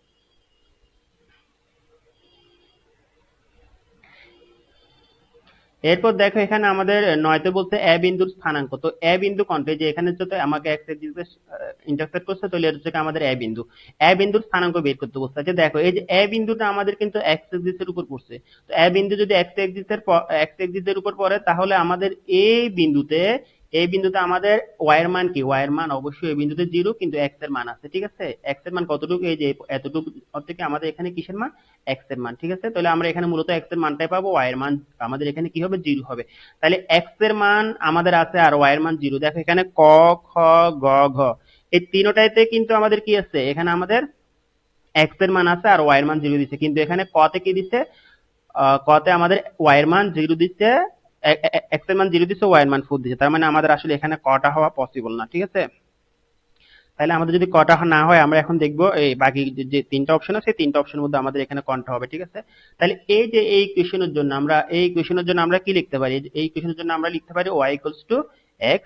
এরপর দেখো এখানে আমাদের নয়তে বলছে এ বিন্দুর স্থানাঙ্ক। তো এ বিন্দু কোনটা, যে এখানে যদি আমাকে এক্স অ্যাক্সিস ইন্টারসেক্ট করছে তাহলে এটা হচ্ছে আমাদের এ বিন্দু। এ বিন্দুর স্থানাঙ্ক বের করতে বলছে। আচ্ছা দেখো এই যে এ বিন্দুটা আমাদের কিন্তু এক্স অ্যাক্সিসের উপর পড়ছে। তো এ বিন্দু যদি এক্স অ্যাক্সিসের উপর পড়ে তাহলে আমাদের এই বিন্দুতে আমাদের ওয়াই এর মান কি, ওয়াই এর মান অবশ্যই এই বিন্দুতে 0, কিন্তু এক্স এর মান আছে। ঠিক আছে, এক্স এর মান কতটুকু, এই যে এতটুকু থেকে আমাদের এখানে কিসের মান, এক্স এর মান। ঠিক আছে, তাহলে আমরা এখানে মূলত এক্স এর মানটাই পাবো, ওয়াই এর মান আমাদের এখানে কি হবে, 0 হবে। তাহলে এক্স এর মান আমাদের আছে আর ওয়াই এর মান 0। দেখো এখানে ক, খ, গ, ঘ এই তিনটাইতে কিন্তু আমাদের কি আছে, এখানে আমাদের এক্স এর মান আছে আর ওয়াই এর মান 0 দিচ্ছে, কিন্তু এখানে ক তে কি দিচ্ছে, ক তে আমাদের ওয়াই এর মান 0 দিচ্ছে, এক্স এর মান 0 দিচ্ছে, ওয়াই এর মান 4 দিচ্ছে। তার মানে আমাদের আসলে এখানে কটা হওয়া পসিবল না। ঠিক আছে, তাহলে আমাদের যদি কটা না হয় আমরা এখন দেখবো এই বাকি যে তিনটা অপশন আছে তিনটা অপশনের মধ্যে আমাদের এখানে কোনটা হবে। ঠিক আছে, তাহলে এই যে এই ইকুয়েশনের জন্য আমরা কি লিখতে পারি, এই ইকুয়েশনের জন্য আমরা লিখতে পারি y equals two x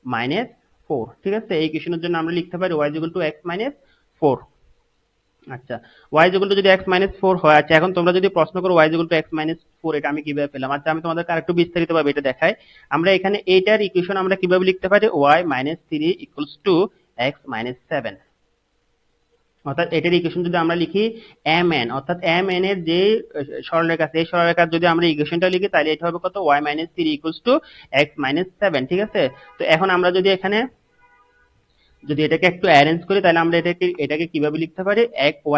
minus 4। ঠিক আছে, এই ইকুয়েশনের জন্য আমরা লিখতে পারি y equal to x minus 4। আচ্ছা, y ইকুয়াল টু যদি x মাইনাস 4 হয়, আচ্ছা এখন তোমরা যদি প্রশ্ন করো y equal to x minus 4 এটা আমি কিভাবে পেলাম, আচ্ছা আমি তোমাদেরকে আরেকটু বিস্তারিত ভাবে এটা দেখাই। আমরা এখানে এইটার ইকুয়েশন আমরা কিভাবে লিখতে পারি, y minus 3 equals to x minus 7। অর্থাৎ এটার ইকুয়েশন যদি আমরা লিখি mn, অর্থাৎ mn এর যে সরলরেখা আছে এই সরলরেখার যদি আমরা ইকুয়েশনটা লিখি তাহলে এটা হবে কত, y minus 3 equals to x minus 7। ঠিক আছে, তো এখন আমরা যদি এখানে যদি এটাকে একটু অ্যারেঞ্জ করি তাহলে আমরা এটাকে কিভাবে লিখতে পারি,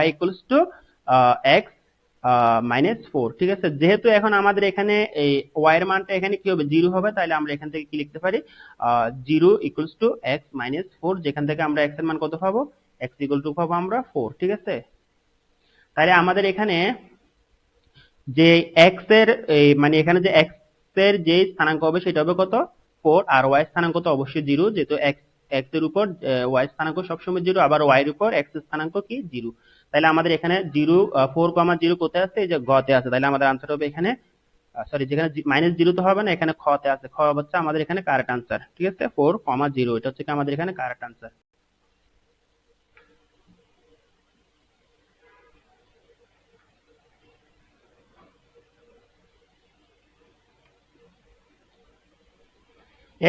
y equals two x minus 4। ঠিক আছে, যেহেতু এখন আমাদের এখানে এই y এর মানটা এখানে কি হবে, 0 হবে, তাহলে আমরা এখান থেকে কি লিখতে পারি, 0 ইকুয়ালস টু x মাইনাস 4, যেখান থেকে আমরা x এর মান কত পাবো, x ইকুয়াল টু পাবো আমরা 4। ঠিক আছে, তাহলে আমাদের এখানে যে x এর মানে এখানে যে x এর যে স্থানাঙ্ক হবে সেটা হবে কত, 4, আর y স্থানাঙ্ক তো অবশ্যই 0, যেহেতু x এর উপর y স্থানাঙ্ক সবসময় 0, আবার y এর উপর x এর স্থানাঙ্ক কি 0। তাহলে আমাদের এখানে 0 4,0 কোথায় আছে, এই যে গ তে আছে। তাহলে আমাদের আনসার হবে এখানে সরি, যেখানে -0 তো হবে না, এখানে খ তে আছে, খ হচ্ছে আমাদের এখানে কারেক্ট আনসার। ঠিক আছে, 4,0 এটা হচ্ছে আমাদের এখানে কারেক্ট আনসার।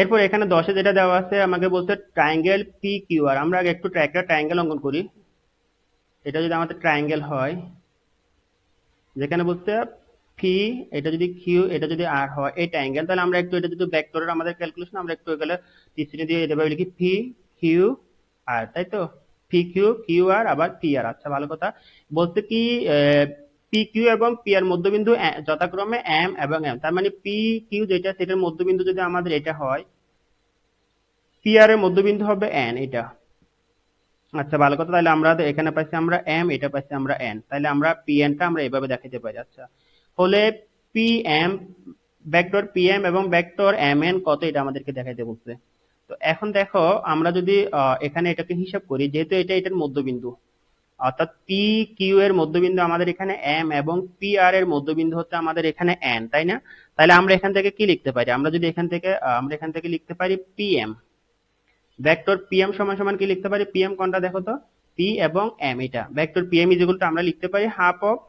এরপর এখানে 10-এ যেটা দেওয়া আছে আমাকে বলছে ট্রায়াঙ্গেল পি কিউ আর। আমরা আগে একটু একটা ট্রায়াঙ্গেল অঙ্কন করি। এটা যদি আমাদের ট্রায়াঙ্গেল হয়, যেখানে বলছে পি, এটা যদি কিউ, এটা যদি আর হয় এই ট্রায়াঙ্গেল, তাহলে আমরা একটু এটা যদি ভেক্টরের আমাদের ক্যালকুলেশন আমরা একটু এগুলো টিসিটি দিয়ে এভাবে লিখি পি কিউ আর, তাই তো? পি কিউ, কিউ আর, আবার পি আর। আচ্ছা ভালো কথা, বলছে কি পি কিউ এবং পি আর মধ্যবিন্দু যথাক্রমে এম এবং এম। তার মানে পি কিউ যেটা সেটার মধ্যবিন্দু যদি আমাদের এটা হয়, পি আর এর মধ্যবিন্দু হবে এন, এটা। আচ্ছা ভালো কথা, তাহলে আমরা এখানে পাইছি আমরা এম, এটা পাইছি আমরা এন, তাহলে আমরা পি এন টা আমরা এভাবে দেখাতে পারি। আচ্ছা, হলে পি এম ভেক্টর পিএম এবং ভেক্টর এমএন কত এটা আমাদেরকে দেখাইতে বলছে। তো এখন দেখো আমরা যদি এখানে এটাকে হিসাব করি, যেহেতু এটা এটার মধ্যবিন্দু, অর্থাৎ পি কিউ এর মধ্যবিন্দু আমাদের এখানে এম এবং পি আর এর মধ্যবিন্দু হচ্ছে আমাদের এখানে এন, তাই না? তাহলে আমরা এখান থেকে কি লিখতে পারি? আমরা যদি আমরা এখান থেকে লিখতে পারি পিএম, ভেক্টর পিএম সমান সমান কি লিখতে পারি? পিএম কোনটা দেখো তো, পি এবং এম, এটা vector PM is equal to আমরা লিখতে পারি হাফ অফ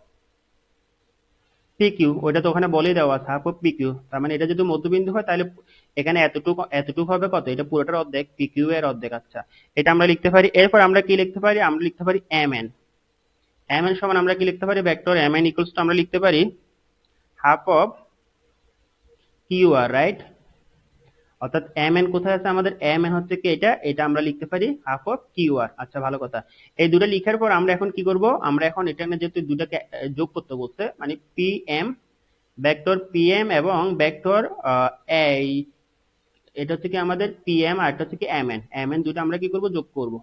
পি কিউ, ওইটা তো ওখানে বলেই দেওয়া আছে হাফ অফ পি কিউ। তার মানে এটা যদি মধ্যবিন্দু হয় তাহলে এখানে এতটুকু এতটুকু হবে কত? এটা পুরোটার অর্ধেক, পি কিউ এর অর্ধেক। আচ্ছা, এটা আমরা লিখতে পারি। এরপর আমরা কি লিখতে পারি? আমরা লিখতে পারি এম এন। এম এন সমান আমরা কি লিখতে পারি? Vector M N equals to আমরা লিখতে পারি half of Q R, right? অর্থাৎ এম এন কোথায় আছে আমাদের? এম এন হচ্ছে কি এটা, এটা আমরা লিখতে পারি হাফ অফ কিউ আর। আচ্ছা, ভালো কথা। এই দুটো লিখার পর আমরা এখন কি করব? আমরা এখন এটা যেহেতু দুটাকে যোগ করতে বলছে, মানে পি এম, ভেক্টর পিএম এবং ভেক্টর এই এটা হচ্ছে কি আমাদের পিএম আর এটা হচ্ছে কি এমএন, এমএন দুটো আমরা কি করব? যোগ করব।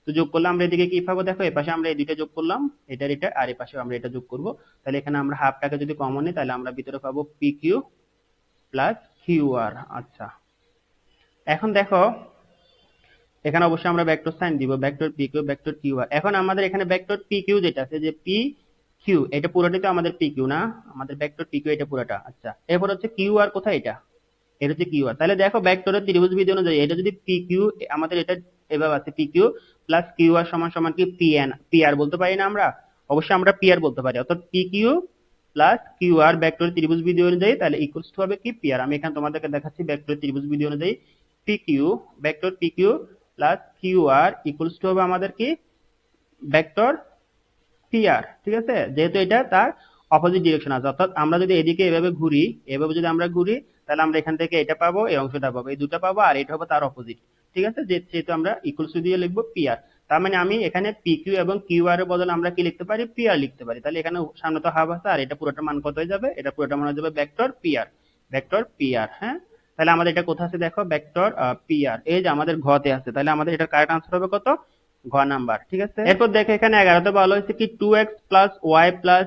তো যোগ করলে আমরা এদিকে কি পাবো? দেখো এই পাশে আমরা এই দুইটা যোগ করলাম, এটার এটা, আর এই পাশে আমরা এটা যোগ করব। তাহলে এখানে আমরা হাফটাকে যদি কমন নিই তাহলে আমরা ভিতরে পাবো P Q plus Q R. আচ্ছা, এখন দেখো এখানে অবশ্যই আমরা ভেক্টর সাইন দিব, vector P Q vector Q R. এখন আমাদের এখানে ভেক্টর পি কিউ যেটা আছে, যে পি কিউ, এটা পুরোটাই তো আমাদের পি কিউ না, আমাদের ভেক্টর পি কিউ এটা পুরোটা। আচ্ছা, এরপর হচ্ছে কিউ আর কোথায়? এটা, এটা হচ্ছে কিউ আর। তাহলে দেখো ভেক্টরের ত্রিভুজবিধি অনুযায়ী এটা যদি পি কিউ, আমাদের এটা এভাবে আছে পি কিউ প্লাস কিউ আর সমান সমান কি পি এন, পি আর বলতে পারি না আমরা? অবশ্যই আমরা পি আর বলতে পারি। অর্থাৎ পি কিউ প্লাস কিউ আর ভেক্টরের ত্রিভুজবিধি অনুযায়ী তাহলে ইকুয়ালস টু হবে কি পি আর। আমি এখানে তোমাদেরকে দেখাচ্ছি ভেক্টরের ত্রিভুজবিধি অনুযায়ী P Q, vector P Q plus Q R equals to হবে আমাদের কি ভেক্টর পি আর। ঠিক আছে, যেহেতু এটা তার অপোজিট ডিরেকশন আছে, অর্থাৎ আমরা যদি এদিকে এভাবে ঘুরি, এভাবে যদি আমরা ঘুরি তাহলে আমরা এখান থেকে এটা পাবো, এই অংশটা পাবো, এই দুটো পাবো, আর এটা হবে তার অপোজিট। ঠিক আছে, যেহেতু আমরা ইকুয়ালস টু দিয়ে লিখবো পি আর, তার মানে আমি এখানে পি কিউ এবং কিউ আর এর বদলে আমরা কি লিখতে পারি? পি আর লিখতে পারি। তাহলে এখানে সামনে তো হাফ আছে, আর এটা পুরোটা মান কত হয়ে যাবে? এটা পুরোটা মান হয়ে যাবে vector P R, vector P R. হ্যাঁ, তাহলে আমাদের এটা কোথায় আছে দেখো? ভেক্টর পি আর, এই যে আমাদের ঘতে আছে। তাহলে আমাদের এটার কারেক্ট আনসার হবে কত? ঘ নাম্বার। ঠিক আছে, এরপর দেখো এখানে 11তে বলা হয়েছে কি 2x plus Y plus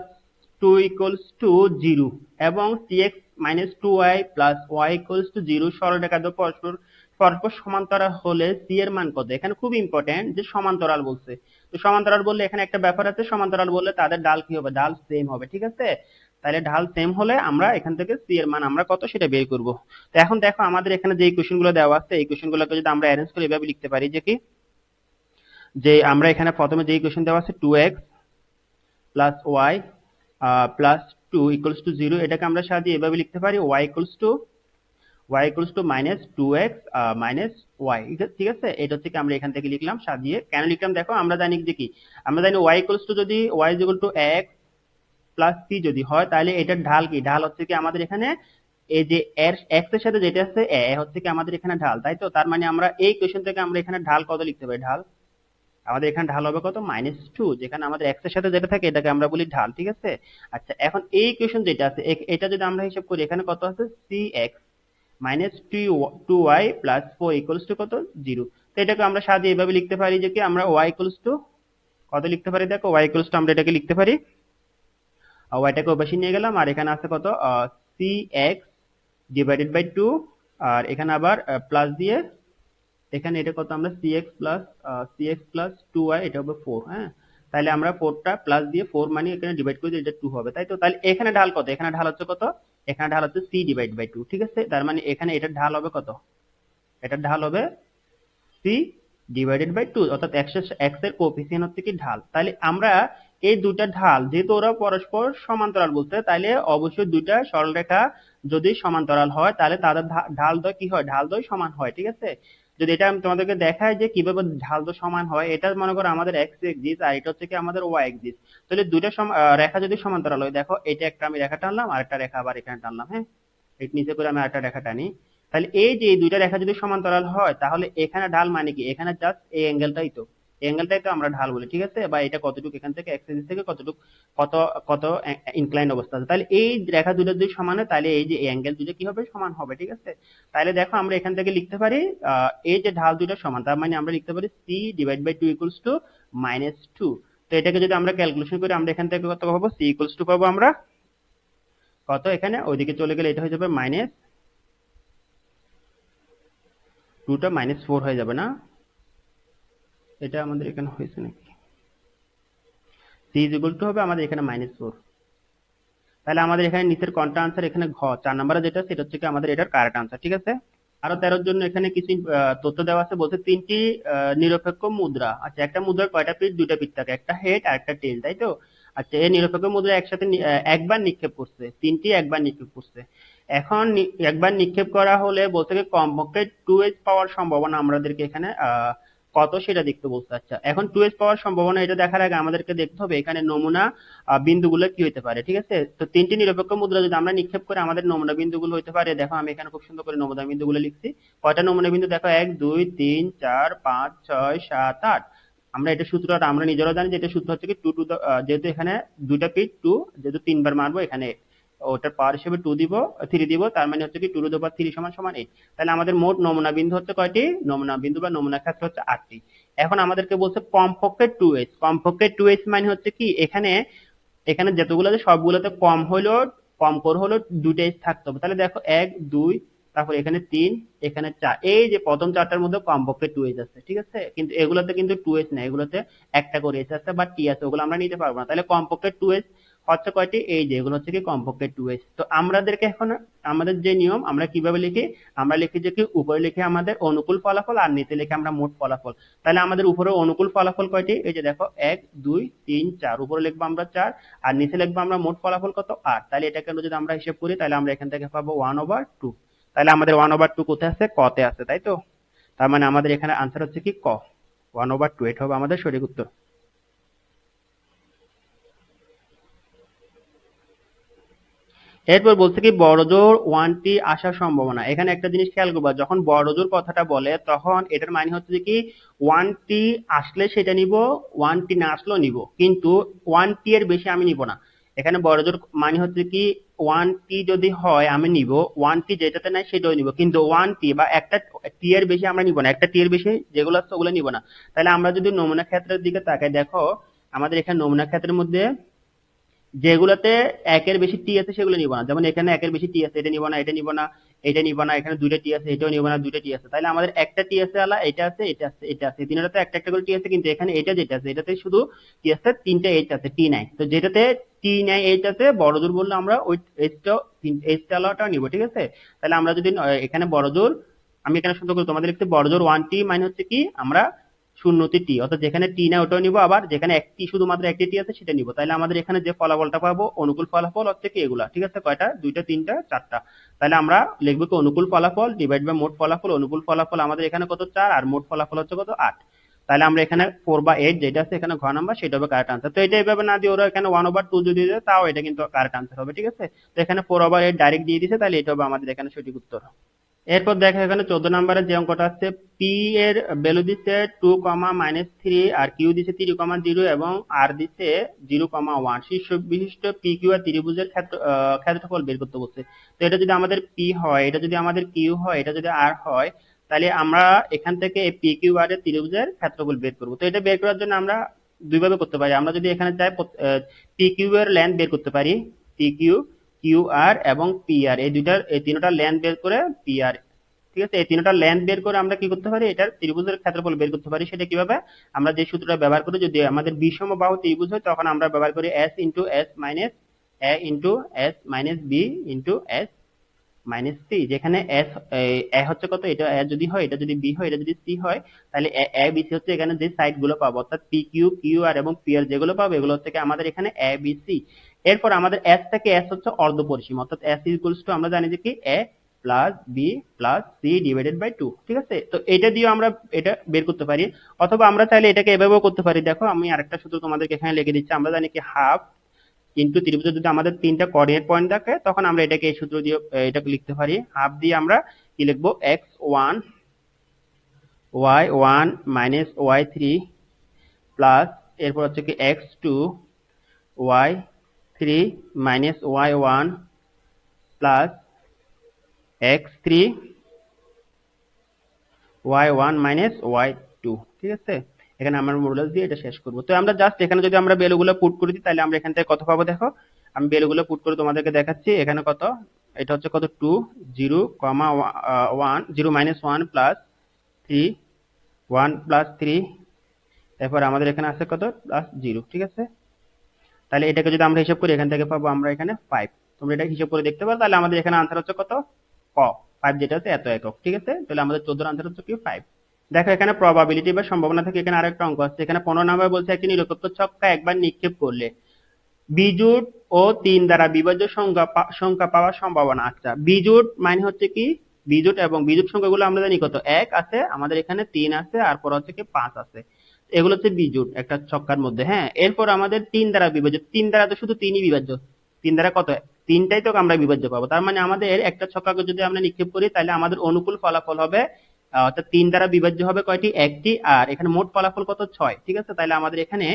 2 equals to 0 এবং cx minus 2y plus y equals to 0 সরলরেখা দুটো পরস্পর পরস্পর সমান্তরাল হলে c এর মান কত? এখানে খুব ইম্পর্টেন্ট যে সমান্তরাল বলছে। তো সমান্তরাল বললে এখানে একটা ব্যাপার আছে, সমান্তরাল বললে তাদের ঢাল কি হবে? ঢাল সেম হবে। ঠিক আছে, তাহলে ঢাল সেম হলে আমরা এখান থেকে c এর মান আমরা কত সেটা বের করব। তো এখন দেখো আমাদের এখানে যে কোশ্চেন গুলো দেওয়া আছে, এই কোশ্চেন গুলোকে যদি আমরা অ্যারেঞ্জ করে এভাবে লিখতে পারি যে কি, যে আমরা এখানে প্রথমে যে ইকুয়েশন দেওয়া আছে 2x plus Y plus 2 equals to 0, এটাকে আমরা সাজিয়ে এভাবে লিখতে পারি y equals to minus 2x minus Y. ঠিক আছে, এটা হচ্ছে কি আমরা এখান থেকে লিখলাম সাজিয়ে। কেন লিখলাম দেখো, আমরা জানি যে কি, আমরা জানি y ইকুয়ালস টু যদি y is equal to x plus c যদি হয় তাহলে এটার ঢাল কি? ঢাল হচ্ছে কি আমাদের এখানে এই যে এর x এর সাথে যেটা আছে এ হচ্ছে কি আমাদের এখানে ঢাল, তাই তো? তার মানে আমরা এই কোশ্চেন থেকে আমরা এখানে ঢাল কত লিখতে পারি? ঢাল আমাদের এখানে ঢাল হবে কত? -2, যেখানে আমাদের x এর সাথে যেটা থাকে এটাকে আমরা বলি ঢাল। ঠিক আছে, আচ্ছা এখন এই ইকুয়েশন যেটা আছে এটা যদি আমরা হিসাব করি, এখানে কত আছে? cx minus 2y plus 4 equals to কত? 0। তো এটাকে আমরা সাজিয়ে এভাবে লিখতে পারি যে কি, আমরা y ইকুয়ালস টু কত লিখতে পারি? দেখো y ইকুয়ালস টু আমরা এটাকে লিখতে পারি, ওয়াইটাকে ওপাশে নিয়ে গেলাম, আর এখানে আছে কত? cx ডিভাইডেড বাই 2, আর এখানে আবার প্লাস দিয়ে এখানে এটা কত? আমরা cx প্লাস 2y, এটা হবে 4। হ্যাঁ, তাহলে আমরা 4টা প্লাস দিয়ে 4 মানে এখানে ডিভাইড করে দিলে এটা 2 হবে, তাই তো? তাহলে এখানে ঢাল কত? এখানে ঢাল হচ্ছে কত? এখানে ঢাল হচ্ছে c ডিভাইড বাই 2। ঠিক আছে, তার মানে এখানে এটার ঢাল হবে কত? এটার ঢাল হবে c ডিভাইডেড বাই 2, অর্থাৎ x এর কোএফিসিয়েন্ট হচ্ছে কি ঢাল। তাহলে আমরা এই দুইটা ঢাল যেহেতু ওরা পরস্পর সমান্তরাল বলতে, তাহলে অবশ্যই দুইটা সরলরেখা যদি সমান্তরাল হয় তাহলে তাদের ঢালদ্বয় কি হয়? ঢালদ্বয় সমান হয়। ঠিক আছে, যদি এটা আমি তোমাদেরকে দেখাই যে কিভাবে ঢালদ্বয় সমান হয়, এটা মনে করো আমাদের x এক্সিস আর এটা হচ্ছে কি আমাদের y এক্সিস। তাহলে দুইটা রেখা যদি সমান্তরাল হয়, দেখো এটা একটা আমি রেখা টানলাম, আর একটা রেখা আবার এখানে টানলাম। হ্যাঁ, এর নিচে করে আমি আরেকটা রেখা টানি, তাহলে এই যে এই দুইটা রেখা যদি সমান্তরাল হয় তাহলে এখানে ঢাল মানে কি? এখানে জাস্ট এই অ্যাঙ্গেলটাই তো, অ্যাঙ্গেলটাই তো আমরা ঢাল বলি। ঠিক আছে, বা এটা কতটুকু এখান থেকে এক্স এক্সিস থেকে কতটুকু কত কত ইনক্লাইন অবস্থা আছে, তাহলে এই রেখা দুটো যদি সমান হয় তাহলে এই যে অ্যাঙ্গেল দুটো কি হবে? সমান হবে। ঠিক আছে, তাহলে দেখো আমরা এখান থেকে লিখতে পারি এই যে ঢাল দুটো সমান, তার মানে আমরা লিখতে পারি c divide by 2 equals to -2। তো এটাকে যদি আমরা ক্যালকুলেশন করি আমরা এখান থেকে কত পাবো? c ইকুয়ালস টু পাবো আমরা কত এখানে ওইদিকে চলে গেলে এটা হয়ে যাবে মাইনাস 2টা -4 হয়ে যাবে না? এটা আমাদের এখানে হয়েছে নাকি? c ইজ ইকুয়াল টু হবে আমাদের এখানে -4। তাহলে আমাদের এখানে নিচের কোনটা আনসার, এখানে ঘ 4 নম্বরে যেটা সেটা হচ্ছে কি আমাদের এটার কারেক্ট আনসার। ঠিক আছে, আরো 13 জন্য এখানে কিছু তথ্য দেওয়া আছে। বলছে 3টি নিরপেক্ষ মুদ্রা। আচ্ছা, একটা মুদ্রার কয়টা পিঠ? 2টা পিঠ থাকে, একটা হেড আর একটা টেল, তাই তো? আচ্ছা, এই নিরপেক্ষ মুদ্রা একসাথে একবার নিক্ষেপ করছে, 3টি একবার নিক্ষেপ করছে। এখন একবার নিক্ষেপ করা হলে বলছে কি কমপক্ষে 2h পাওয়ার সম্ভাবনা আমাদেরকে এখানে কত সেটা দেখতে বলছে। আচ্ছা, এখন 2h পাওয়ার সম্ভাবনা এটা দেখার আগে আমাদেরকে দেখতে হবে এখানে নমুনা বিন্দুগুলো কি হতে পারে। ঠিক আছে, তো 3টি নিরপেক্ষ মুদ্রা যদি আমরা নিক্ষেপ করে আমাদের নমুনা বিন্দুগুলো হতে পারে। দেখো আমি এখানে খুব সুন্দর করে নমুনা বিন্দুগুলো লিখছি। কয়টা নমুনা বিন্দু দেখো? 1 2 3 4 5 6 7 8। আমরা এটা সূত্রটা আমরা নিজেরাও জানি যে এটা সূত্র হচ্ছে কি 2 টু যেহেতু এখানে দুইটা পিঠ 2, যেহেতু 3বার মারবো এখানে ওটার পাওয়ার হিসেবে 2 দিব, 3 দিব, তার মানে হচ্ছে কি 2 টু দি পাওয়ার 3 সমান সমান 8। তাহলে আমাদের মোট নমুনা বিন্দু হচ্ছে কয়টি? নমুনা বিন্দু বা নমুনা ক্ষেত্র হচ্ছে 8টি। এখন আমাদেরকে বলছে কমপক্ষে 2h। কমপক্ষে 2h মানে হচ্ছে কি এখানে এখানে যতগুলো আছে সবগুলোতে কম হইলেও কম করে হলেও 2টা h থাকতে হবে। তাহলে দেখো 1 2, তারপর এখানে 3, এখানে 4, এই যে প্রথম 4টার মধ্যে কমপক্ষে 2h আছে। ঠিক আছে, কিন্তু এগুলোতে কিন্তু 2h না, এগুলোতে একটা করে h আছে বা t আছে, ওগুলো আমরা নিতে পারবো না। তাহলে কমপক্ষে 2h হচ্ছে কয়টি? এই যে এগুলো হচ্ছে কি কমপক্ষে 2h। তো আমাদেরকে এখন আমাদের যে নিয়ম আমরা কিভাবে লিখি? আমরা লিখি যে কি উপরে লিখে আমাদের অনুকূল ফলাফল আর নিচে লিখে আমরা মোট ফলাফল। তাহলে আমাদের উপরে অনুকূল ফলাফল কয়টি? এই যে দেখো 1 2 3 4, উপরে লিখবো আমরা 4 আর নিচে লিখবো আমরা মোট ফলাফল কত? 8। তাহলে এটাকে যদি আমরা হিসেব করি তাহলে আমরা এখান থেকে পাবো 1/2। তাহলে আমাদের 1/2 কোথায় আছে? ক তে আছে, তাই তো? তার মানে আমাদের এখানে আনসার হচ্ছে কি ক, 1/2। এটা হবে আমাদের সঠিক উত্তর। এরপর বলছে কি বড়জোর 1টি আসার সম্ভাবনা। এখানে একটা জিনিস খেয়াল করবা, যখন বড়জোর কথাটা বলে তখন এটার মানে হচ্ছে যে কি 1টি আসলে সেটা নিব, 1টি না আসলেও নিব, কিন্তু 1টি এর বেশি আমি নিব না। এখানে বড়জোর মানে হচ্ছে কি 1টি যদি হয় আমি নিব, 1টি যেটাতে নাই সেটাও নিব, কিন্তু 1টি বা একটা টি এর বেশি আমরা নিব না, একটা টি এর বেশি যেগুলো আছে ওগুলো নিব না। তাহলে আমরা যদি নমুনা ক্ষেত্রের দিকে তাকাই, দেখো আমাদের এখানে নমুনা ক্ষেত্রের মধ্যে যেগুলোতে একের বেশি টি আছে সেগুলো নিব না। যেমন এখানে একের বেশি টি আছে, এটা নিব না, এটা নিব না, এটা নিব না। এখানে দুইটা টি আছে, এটাও নিব না, দুইটা টি আছে। তাহলে আমাদের একটা টি আছে আলা, এটা আছে, এটা আছে, এটা আছে, তিনটাতে একটা একটা করে টি আছে, কিন্তু এখানে এটা যেটা আছে এটাতে শুধু টি আছে, তিনটা এইচ আছে, টি নাই। তো যেটাতে টি নাই এইচ আছে বড়জোর বললে আমরা ওই এইচটা আলাটা নিব। ঠিক আছে, তাহলে আমরা যদি এখানে বড়জোর, আমি এখানে সুন্দর করে তোমাদের লিখতে বড়জোর 1টি মানে হচ্ছে কি আমরা শূন্যতে টি, অর্থাৎ যেখানে টি না ওটাও নিব, আবার যেখানে একটি শুধুমাত্র একটি টি আছে সেটা নিব। তাহলে আমাদের এখানে যে ফলাফলটা পাবো অনুকূল ফলাফল হচ্ছে কি এগুলা। ঠিক আছে, কয়টা? 2টা 3টা 4টা। তাহলে আমরা লিখবো কি অনুকূল ফলাফল ডিভাইড বাই মোট ফলাফল। অনুকূল ফলাফল আমাদের এখানে কত? 4, আর মোট ফলাফল হচ্ছে কত? 8। তাহলে আমরা এখানে 4/8 যেটা আছে এখানে ঘ নাম্বার, সেটা হবে কারেক্ট আনসার। তো এটা এইভাবে না দিয়ে ওরা এখানে 1/2 যদি দেয় তাও এটা কিন্তু কারেক্ট আনসার হবে। ঠিক আছে, তো এখানে 4/8 ডাইরেক্ট দিয়ে দিছে, তাহলে এটা হবে আমাদের এখানে সঠিক উত্তর। এরপর দেখো এখানে 14 নম্বরের যে অঙ্কটা আছে, পি এর ভ্যালু দিছে 2, -3 আর কিউ দিছে 3, 0 এবং আর দিছে 0, 1। শীর্ষ বিশিষ্ট পি কিউ আর ত্রিভুজের ক্ষেত্রফল বের করতে বলছে। তো এটা যদি আমাদের পি হয়, এটা যদি আমাদের কিউ হয়, এটা যদি আর হয়, তাহলে আমরা এখান থেকে পি কিউ আর এর ত্রিভুজের ক্ষেত্রফল বের করব। তো এটা বের করার জন্য আমরা দুইভাবে করতে পারি। আমরা যদি এখানে চাই পি কিউ এর লেন্থ বের করতে পারি, পি কিউ, কিউ আর এবং পি আর, এই তিনটার লেন্থ বের করে পি আর। ঠিক আছে, এই তিনটার লেন্থ বের করে আমরা কি করতে পারি? এটার ত্রিভুজের ক্ষেত্রফল বের করতে পারি। সেটা কিভাবে? আমরা যে সূত্রটা ব্যবহার করি, যদি আমাদের বিষম বাহু ত্রিভুজ হয় তখন আমরা ব্যবহার করি S into S minus A into S minus B into S minus C. যেখানে এস এ হচ্ছে কত? এটা এ যদি হয়, এটা যদি বি হয়, এটা যদি সি হয়, তাহলে এ বি সি হচ্ছে এখানে যে সাইড গুলো পাবো, অর্থাৎ পি কিউ, কিউ আর এবং পি আর যেগুলো পাবো এগুলো থেকে আমাদের এখানে এ বি সি। এরপর আমাদের এস থেকে এস হচ্ছে অর্ধ পরিসীমা, অর্থাৎ এস ইকুয়ালস টু আমরা জানি যে কি A plus B plus C divided by 2। ঠিক আছে, তো এটা দিয়ে আমরা এটা বের করতে পারি, অথবা আমরা চাইলে এটাকে এভাবেও করতে পারি। দেখো আমি আরেকটা সূত্র তোমাদেরকে এখানে লিখে দিচ্ছি। আমরা জানি কি হাফ ইন্টু ত্রিভুজে যদি আমাদের 3টা কোঅর্ডিনেট পয়েন্ট থাকে তখন আমরা এটাকে এই সূত্র দিয়ে এটাকে লিখতে পারি। হাফ দিয়ে আমরা কি লিখবো? x1 y1 minus y3 plus এরপর হচ্ছে কি x2 y3 minus y1 plus x3 y1 minus y2। ঠিক আছে, এখানে আমরা মডুলাস দিয়ে এটা শেষ করব। তো আমরা জাস্ট এখানে যদি আমরা ভ্যালুগুলো পুট করে দিই তাহলে আমরা এখান থেকে কত পাবো? দেখো আমি ভ্যালুগুলো পুট করে তোমাদেরকে দেখাচ্ছি। এখানে কত, এটা হচ্ছে কত 2 0 কমা 1 0 মাইনাস 1 প্লাস 3 1 প্লাস 3, এরপর আমাদের এখানে আছে কত প্লাস 0, ঠিক আছে। তাহলে এটাকে যদি আমরা হিসাব করি এখান থেকে পাবো আমরা এখানে 5। তোমরা এটা হিসাব করে দেখতে পারো। তাহলে আমাদের এখানে আনসার হচ্ছে কত, ক 5, যেটা আছে এত একক, ঠিক আছে। তাহলে আমাদের 14 আনসার হচ্ছে কি 5। দেখো এখানে প্রবাবিলিটি বা সম্ভাবনা থেকে এখানে আরেকটা অঙ্ক আছে। এখানে 15 নাম্বার বলছে একটি নিরপেক্ষ ছক্কা একবার নিক্ষেপ করলে বিজোড় ও 3 দ্বারা বিভাজ্য সংখ্যা পাওয়ার সম্ভাবনা। আচ্ছা, বিজোড় মানে হচ্ছে কি, বিজোড় এবং বিজোড় সংখ্যাগুলো আমরা জানি কত, 1 আছে, আমাদের এখানে 3 আছে, আর পর হচ্ছে কি 5 আছে। এগুলো হচ্ছে বিজোড় একটা ছক্কার মধ্যে, হ্যাঁ। এরপর আমাদের 3 দ্বারা বিভাজ্য, 3 দ্বারা তো শুধু 3ই বিভাজ্য, 3 দ্বারা কত, 3টাই তো আমরা বিভাজ্য পাবো। তার মানে আমাদের একটা ছক্কাকে যদি আমরা নিক্ষেপ করি তাহলে আমাদের অনুকূল ফলাফল হবে, অর্থাৎ 3 দ্বারা বিভাজ্য হবে কয়টি, একটি, আর এখানে মোট ফলাফল কত, 6, ঠিক আছে। তাহলে আমাদের এখানে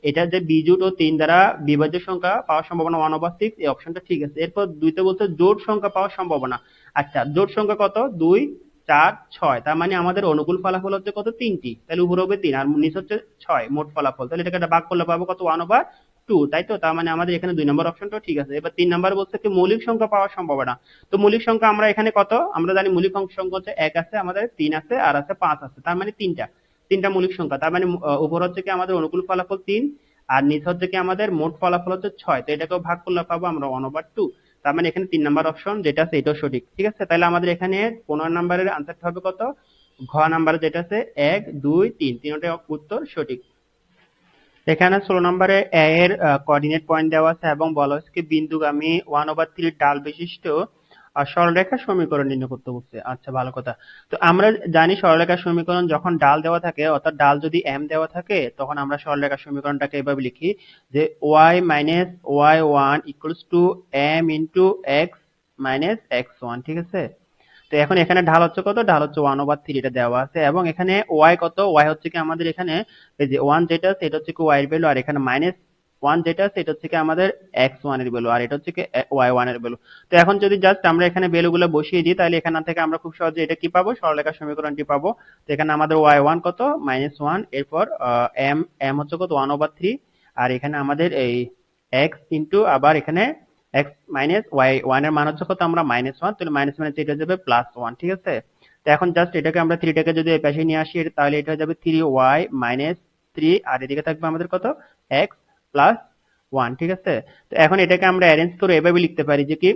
এটা যে বিজোড় ও 3 দ্বারা বিভাজ্য সংখ্যা পাওয়ার সম্ভাবনা 1/6, এই অপশনটা ঠিক আছে। এরপর দুইতে বলছে জোড় সংখ্যা পাওয়ার সম্ভাবনা। আচ্ছা, জোড় সংখ্যা কত, 2 4 6, তার মানে আমাদের অনুকূল ফলাফল হচ্ছে কত, 3টি, তাহলে উপরে হবে 3 আর নিচে হচ্ছে 6 মোট ফলাফল। তাহলে এটাকে একটা ভাগ করলে পাবো কত, 1/2, তাই তো। তার মানে আমাদের এখানে 2 নম্বর অপশনটাও ঠিক আছে। এবার 3 নম্বর বলছে কি মৌলিক সংখ্যা পাওয়ার সম্ভাবনা। তো মৌলিক সংখ্যা আমরা এখানে কত, আমরা জানি মৌলিক সংখ্যা হচ্ছে 1 আছে, আমাদের 3 আছে, আর আছে 5 আছে, তার মানে তিনটা মৌলিক সংখ্যা। তার মানে উপর হচ্ছে কি আমাদের অনুকূল ফলাফল 3, আর নিচে হচ্ছে কি আমাদের মোট ফলাফল হচ্ছে 6, তো এটাকেও ভাগ করলে পাবো আমরা 1/2। তার মানে এখানে 3 নাম্বার অপশন যেটা আছে এটাও সঠিক, ঠিক আছে। তাহলে আমাদের এখানে 15 নাম্বারের আনসারটা হবে কত, ঘ নাম্বারে যেটা আছে 1 2 3, তিনটা উত্তর সঠিক। এখানে 16 নম্বরে এ এর কোঅর্ডিনেট পয়েন্ট দেওয়া আছে এবং বলা হচ্ছে কি বিন্দুগামী 1/3 ডাল বিশিষ্ট সরলরেখার সমীকরণ নির্ণয় করতে বলছে। আচ্ছা, ভালো কথা। তো আমরা জানি সরলরেখার সমীকরণ যখন ডাল দেওয়া থাকে, অর্থাৎ ডাল যদি m দেওয়া থাকে, তখন আমরা সরলরেখার সমীকরণটাকে এভাবে লিখি যে y minus y1 equals to m into x minus x1, ঠিক আছে। তো এখন এখানে ঢাল হচ্ছে কত, ঢাল হচ্ছে 1/3, এটা দেওয়া আছে। এবং এখানে y কত, y হচ্ছে কি আমাদের এখানে এই যে 1 যেটা আছে এটা হচ্ছে কি y এর ভ্যালু, আর এখানে -1 যেটা আছে এটা হচ্ছে কি আমাদের x1 এর ভ্যালু, আর এটা হচ্ছে কি y1 এর ভ্যালু। তো এখন যদি জাস্ট আমরা এখানে ভ্যালুগুলো বসিয়ে দিই তাহলে এখান থেকে আমরা খুব সহজে এটা কি পাবো, সরলরেখার সমীকরণটি পাবো। তো এখানে আমাদের y1 কত, -1, এরপর m হচ্ছে কত 1/3, আর এখানে আমাদের এই x ইনটু আবার এখানে x মাইনাস y1 এর মান হচ্ছে কত, আমরা -1, তাহলে মাইনাস মাইনাস এটা যাবে +1, ঠিক আছে। তো এখন জাস্ট এটাকে আমরা 3টাকে যদি এই পাশে নিয়ে আসি তাহলে এটা হয়ে যাবে 3y মাইনাস 3, আর এদিকে থাকবে আমাদের কত, x প্লাস 1, ঠিক আছে। তো এখন এটাকে আমরা অ্যারেঞ্জ করে এভাবে লিখতে পারি যে কি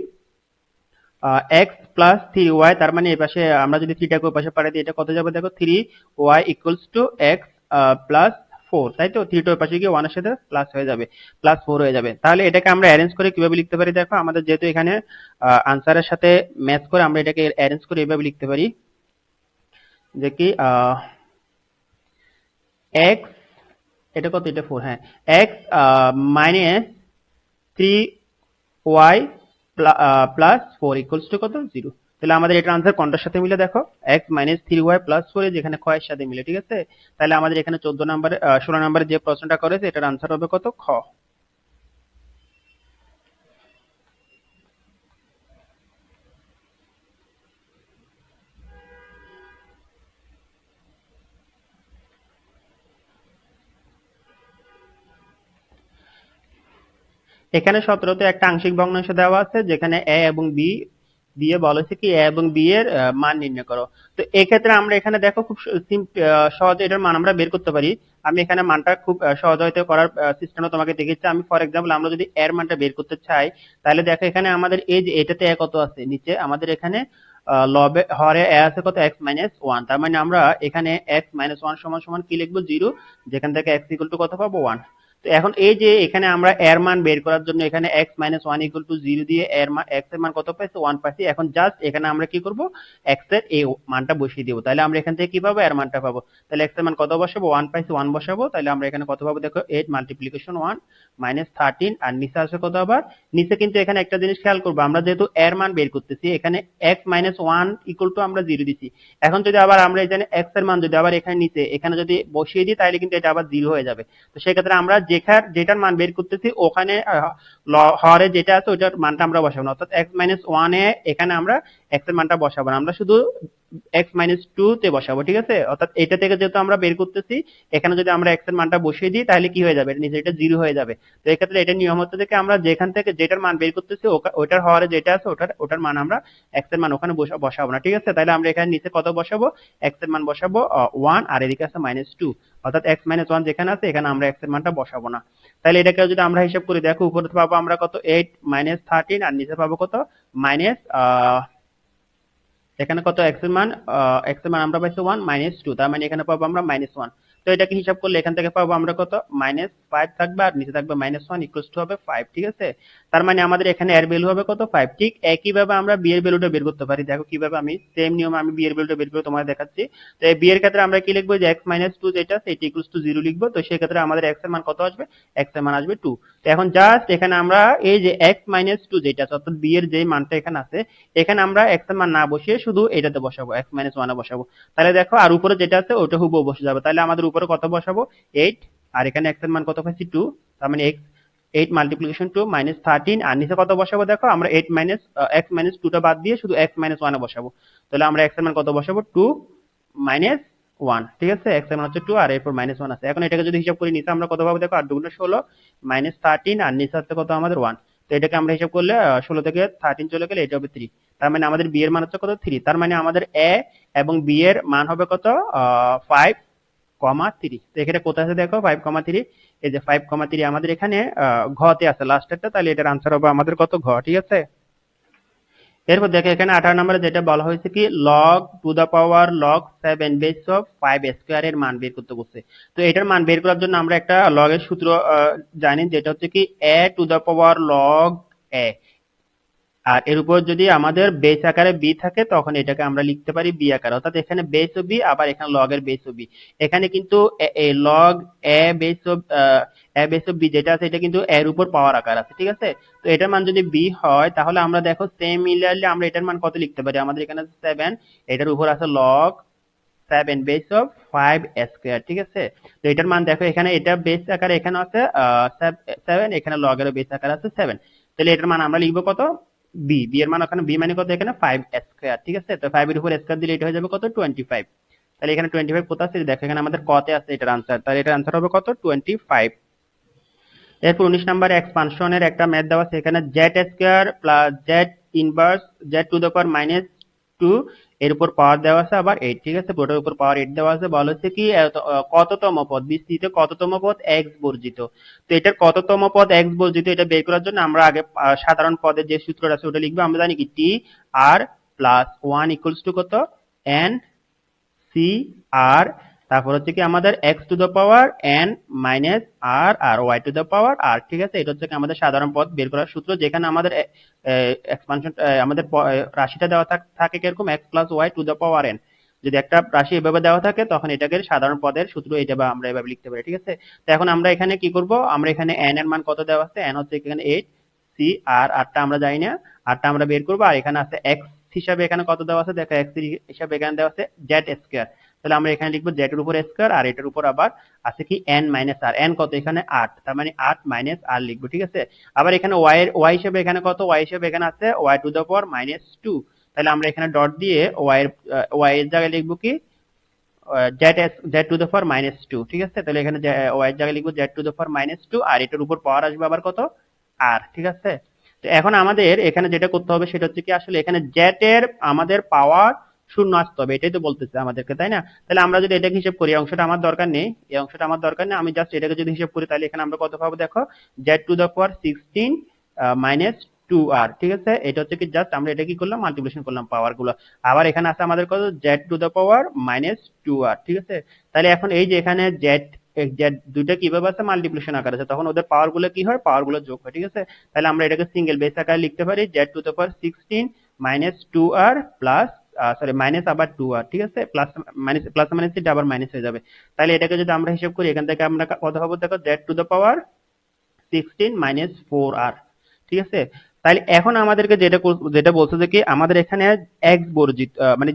x প্লাস 3y, তার মানে এই পাশে আমরা যদি 3টাকে ওই পাশে পাঠিয়ে দিই এটা কত যাবে, দেখো 3y equals to x plus 4, তাই তো। 3টা ওই পাশে গিয়ে 1 এর সাথে প্লাস হয়ে যাবে, +4 হয়ে যাবে। তাহলে এটাকে আমরা অ্যারেঞ্জ করে কিভাবে লিখতে পারি, দেখো আমাদের যেহেতু এখানে আনসারের সাথে ম্যাচ করে আমরা এটাকে অ্যারেঞ্জ করে এভাবে লিখতে পারি যে কি x, এটা কত, এটা 4, হ্যাঁ, x minus 3y plus 4 equals to কত, 0। তাহলে আমাদের এটা আনসার কোনটার সাথে মিলে, দেখো x মাইনাস 3y প্লাস 4 যেখানে খ এর সাথে মিলে, ঠিক আছে। তাহলে আমাদের এখানে 14 নম্বরে 16 নম্বরে যে প্রশ্নটা করেছে এটার আনসার হবে কত, খ। এখানে 17তে একটা আংশিক ভগ্নাংশ দেওয়া আছে যেখানে a এবং b দিয়ে বলা হয়েছে কি a এবং b এর মান নির্ণয় করো। তো এক্ষেত্রে আমরা এখানে দেখো খুব সহজে এটার মান আমরা বের করতে পারি। আমি এখানে মানটা খুব সহজে করার সিস্টেমটা তোমাকে দেখিয়েছি। আমি ফর এক্সাম্পল আমরা যদি এর মানটা বের করতে চাই তাহলে দেখো এখানে আমাদের এই যে এটাতে a কত আছে, নিচে আমাদের এখানে লবে হরে a আছে কত, x মাইনাস 1, তার মানে আমরা এখানে x মাইনাস 1 সমান সমান কি লিখবো, 0, যেখান থেকে x ইকুয়াল টু কত পাবো, 1। তো এখন এই যে এখানে আমরা এর মান বের করার জন্য এখানে x মাইনাস 1 ইকুয়াল টু 0 দিয়ে x এর মান কত পাইছি, 1 পাইছি। এখন জাস্ট এখানে আমরা কি করব, x এর এই মানটা বসিয়ে দেব। তাহলে আমরা এখান থেকে কি পাবো, এর মানটা পাবো। তাহলে x এর মান কত বসাবো, 1 পাইছি, 1 বসাবো। তাহলে আমরা এখানে কত পাবো, দেখো 8 মাল্টিপ্লিকেশন 1 মাইনাস 13, আর নিচে আসবে কত, আবার নিচে কিন্তু এখানে একটা জিনিস খেয়াল করবো, আমরা যেহেতু এর মান বের করতেছি এখানে x মাইনাস 1 ইকুয়াল টু আমরা 0 দিছি। এখন যদি আবার আমরা এখানে x এর মান যদি আবার এখানে নিচে এখানে যদি বসিয়ে দিই তাহলে কিন্তু এটা আবার 0 হয়ে যাবে। তো সেক্ষেত্রে আমরা যেটার মান বের করতেছি ওখানে হরে যেটা আছে ওইটার মানটা আমরা বসাবো না, অর্থাৎ x মাইনাস 1 এ এখানে আমরা x এর মানটা বসাবো না, আমরা শুধু এক্স মাইনাস টু তে বসাবো, ঠিক আছে। অর্থাৎ এটা থেকে যেহেতু আমরা বের করতেছি, এখানে যদি আমরা এক্স এর মানটা বসিয়ে দিই তাহলে কি হয়ে যাবে, নিচে এটা জিরো হয়ে যাবে। তো এক্ষেত্রে এটা নিয়ম হচ্ছে যে আমরা যেখান থেকে যেটার মান বের করতেছি ওটার হরে যেটা আছে ওটার মান আমরা এক্স এর মান ওখানে বসাবো না, ঠিক আছে। তাহলে আমরা এখানে নিচে কত বসাবো, এক্স এর মান বসাবো 1, আর এদিকে আছে -2, অর্থাৎ x - 1 যেখানে আছে এখানে আমরা x এর মানটা বসাবো না। তাহলে এটাকে যদি আমরা হিসাব করি, দেখো উপরে পাবো আমরা কত 8 - 13, আর নিচে পাবো কত মাইনাস, এখানে কত x এর মান আমরা পাইছি 1 -2, তার মানে এখানে পাবো আমরা -1। তো এটাকে হিসাব করলে এখান থেকে পাবো আমরা কত -5 থাকবে, আর নিচে থাকবে -1 ইকুয়ালস টু হবে 5, ঠিক আছে। তার মানে আমাদের এখানে এর ভ্যালু হবে কত 5। ঠিক একই ভাবে আমরা বি এর ভ্যালুটা বের করতে পারি। দেখো কিভাবে, আমি সেম নিয়মে আমি বি এর ভ্যালুটা বের করে তোমাদের দেখাচ্ছি। তো এই বি এর ক্ষেত্রে আমরা কি লিখবো, যে x - 2 যেটা সেটা ইকুয়ালস টু 0 লিখবো। তো সেই ক্ষেত্রে আমাদের x এর মান কত আসবে, x এর মান আসবে 2। তো এখন জাস্ট এখানে আমরা এই যে x - 2 যেটা আছে, অর্থাৎ বি এর যে মানটা এখানে আছে, এখানে আমরা x এর মান না বসিয়ে শুধু এটাতে বসাবো, x - 1 এ বসাবো। তাহলে দেখো আর উপরে যেটা আছে ওটা হুবহু বসে যাবে। তাহলে আমাদের উপরে কত বসাবো 8, আর এখানে x এর মান কত পাইছি 2, তার মানে 8 মাল্টিপ্লিকেশন 2 -13, আর নিচে কত বসাবো, দেখো আমরা 8 মাইনাস x মাইনাস 2 টা বাদ দিয়ে শুধু x - 1 এ বসাবো। তাহলে আমরা x এর মান কত বসাবো 2 - 1, ঠিক আছে। x এর মান হচ্ছে 2 আর এরপর -1 আছে। এখন এটাকে যদি হিসাব করি, নিচে আমরা কত পাবো, দেখো 8 দুগুণে 16 -13, আর নিচে হচ্ছে কত আমাদের 1। তো এটাকে আমরা হিসাব করলে 16 থেকে 13 চলে গেলে এটা হবে 3। তার মানে আমাদের বি এর মান হচ্ছে কত 3। তার মানে আমাদের এ এবং বি এর মান হবে কত 5,3। তো এখানে কোথায় আছে দেখো 5,3, এই যে 5,3 আমাদের এখানে ঘতে আছে লাস্টেরটা। তাহলে এটার আনসার হবে আমাদের কত ঘ, ঠিক আছে। এরপর দেখো এখানে 18 নম্বরে যেটা বলা হয়েছে কি log to the power log 7 base of 5 square এর মান বের করতে বলছে। তো এটার মান বের করার জন্য আমরা একটা log এর সূত্র জানি, যেটা হচ্ছে কি a to the power log a, আর এর উপর যদি আমাদের বেস আকারে বি থাকে তখন এটাকে আমরা লিখতে পারি বি আকারে। অর্থাৎ এখানে বেস ও বি, আবার এখানে লগ এর বেস ও বি। এখানে কিন্তু log a base of b যেটা আছে এটা কিন্তু এর উপর পাওয়ার আকার আছে, ঠিক আছে। তো এটার মান যদি বি হয় তাহলে আমরা দেখো সিমিলারলি আমরা এটার মান কত লিখতে পারি, আমাদের এখানে আছে 7, এটার উপর আছে লগ 7 বেস অফ 5 স্কয়ার, ঠিক আছে। তো এটার মান দেখো এখানে এটা বেস আকারে এখানে আছে 7, এখানে লগ এর বেস আকারে আছে 7। তাহলে এটার মান আমরা লিখবো কত বি এর মান ওখানে বি মানে কত এখানে 5 স্কয়ার, ঠিক আছে। তো 5 এর উপর স্কয়ার দিলে এটা হয়ে যাবে কত 25। তাহলে এখানে 25 কোথা আছে দেখো, এখানে আমাদের কতে আছে এটার আনসার। তাহলে এটার আনসার হবে কত 25। এরপর 19 নম্বরে এক্সপানশনের একটা ম্যাথ দেওয়া আছে। এখানে Z square plus Z inverse Z two the পাওয়ার -2 এর উপর পাওয়ার দেওয়া আছে আবার 8, ঠিক আছে। পুরোটার উপর পাওয়ার 8 দেওয়া আছে। বলা হচ্ছে কি কততম পদ বিস্তৃত, কততম পদ x বর্জিত। তো এটার কততম পদ x বর্জিত এটা বের করার জন্য আমরা আগে সাধারণ পদের যে সূত্রটা আছে ওটা লিখবো। আমরা জানি কি T R plus 1 equals to কত n সি আর, তারপর হচ্ছে কি আমাদের X to the power N minus আর আর Y to the power R, ঠিক আছে। এটা হচ্ছে কি আমাদের সাধারণ পদ বের করার সূত্র, যেখানে আমাদের এক্সপানশন আমাদের রাশিটা দেওয়া থাকে কিরকম x plus y to the power n. যদি একটা রাশি এভাবে দেওয়া থাকে তখন এটাকে সাধারণ পদের সূত্র এটা বা আমরা এভাবে লিখতে পারি, ঠিক আছে। তো এখন আমরা এখানে কি করব, আমরা এখানে এন এর মান কত দেওয়া আছে, এন হচ্ছে এখানে 8, সি আর আরটা আমরা জানি না, আরটা আমরা বের করবো। আর এখানে আছে এক্স হিসাবে এখানে কত দেওয়া আছে দেখো, এক্স হিসাবে এখানে দেওয়া আছে জেড স্কয়ার। তাহলে আমরা এখানে লিখবো জেড এর উপর স্কয়ার, আর এটার উপর আবার আছে কি এন মাইনাস আর, এন কত এখানে 8, তার মানে 8 মাইনাস আর লিখবো, ঠিক আছে। আবার এখানে ওয়াই হিসেবে এখানে কত, ওয়াই হিসেবে এখানে আছে ওয়াই টু দ্য পাওয়ার -2। তাহলে আমরা এখানে ডট দিয়ে ওয়াই এর জায়গায় লিখবো কি জেড টু দ্য পাওয়ার -2, ঠিক আছে। তাহলে এখানে ওয়াই এর জায়গায় লিখবো জেড টু দ্য পাওয়ার -2, আর এটার উপর পাওয়ার আসবে আবার কত আর, ঠিক আছে। তো এখন আমাদের এখানে যেটা করতে হবে সেটা হচ্ছে কি আসলে এখানে জেড এর আমাদের পাওয়ার শূন্য আসতে হবে, এটাই তো বলতেছে আমাদেরকে, তাই না। তাহলে আমরা যদি এটাকে হিসাব করি, এই অংশটা আমার দরকার নেই, এই অংশটা আমার দরকার নেই, আমি জাস্ট এটাকে যদি হিসাব করি তাহলে এখানে আমরা কত পাবো দেখো Z two the power 16 minus 2r, ঠিক আছে। এটা হচ্ছে কি জাস্ট আমরা এটা কি করলাম মাল্টিপ্লিকেশন করলাম পাওয়ার গুলো। আবার এখানে আছে আমাদের কত Z two the power -2r, ঠিক আছে। তাহলে এখন এই যে এখানে জেড জেড দুইটা কিভাবে আছে মাল্টিপ্লিকেশন আকারে আছে, তখন ওদের পাওয়ার গুলো কি হয়, পাওয়ার গুলো যোগ হয়, ঠিক আছে। তাহলে আমরা এটাকে সিঙ্গেল বেস আকারে লিখতে পারি Z two the power 16 -2r plus sorry minus আবার 2r, ঠিক আছে। প্লাস মাইনাস এটা আবার মাইনাস হয়ে যাবে। তাহলে এটাকে যদি আমরা হিসাব করি এখান থেকে আমরা কত পাবো দেখো Z two the power 16 -4r, ঠিক আছে। তাহলে এখন আমাদেরকে যেটা বলছে যে কি আমাদের এখানে এক্স বর্জিত মানে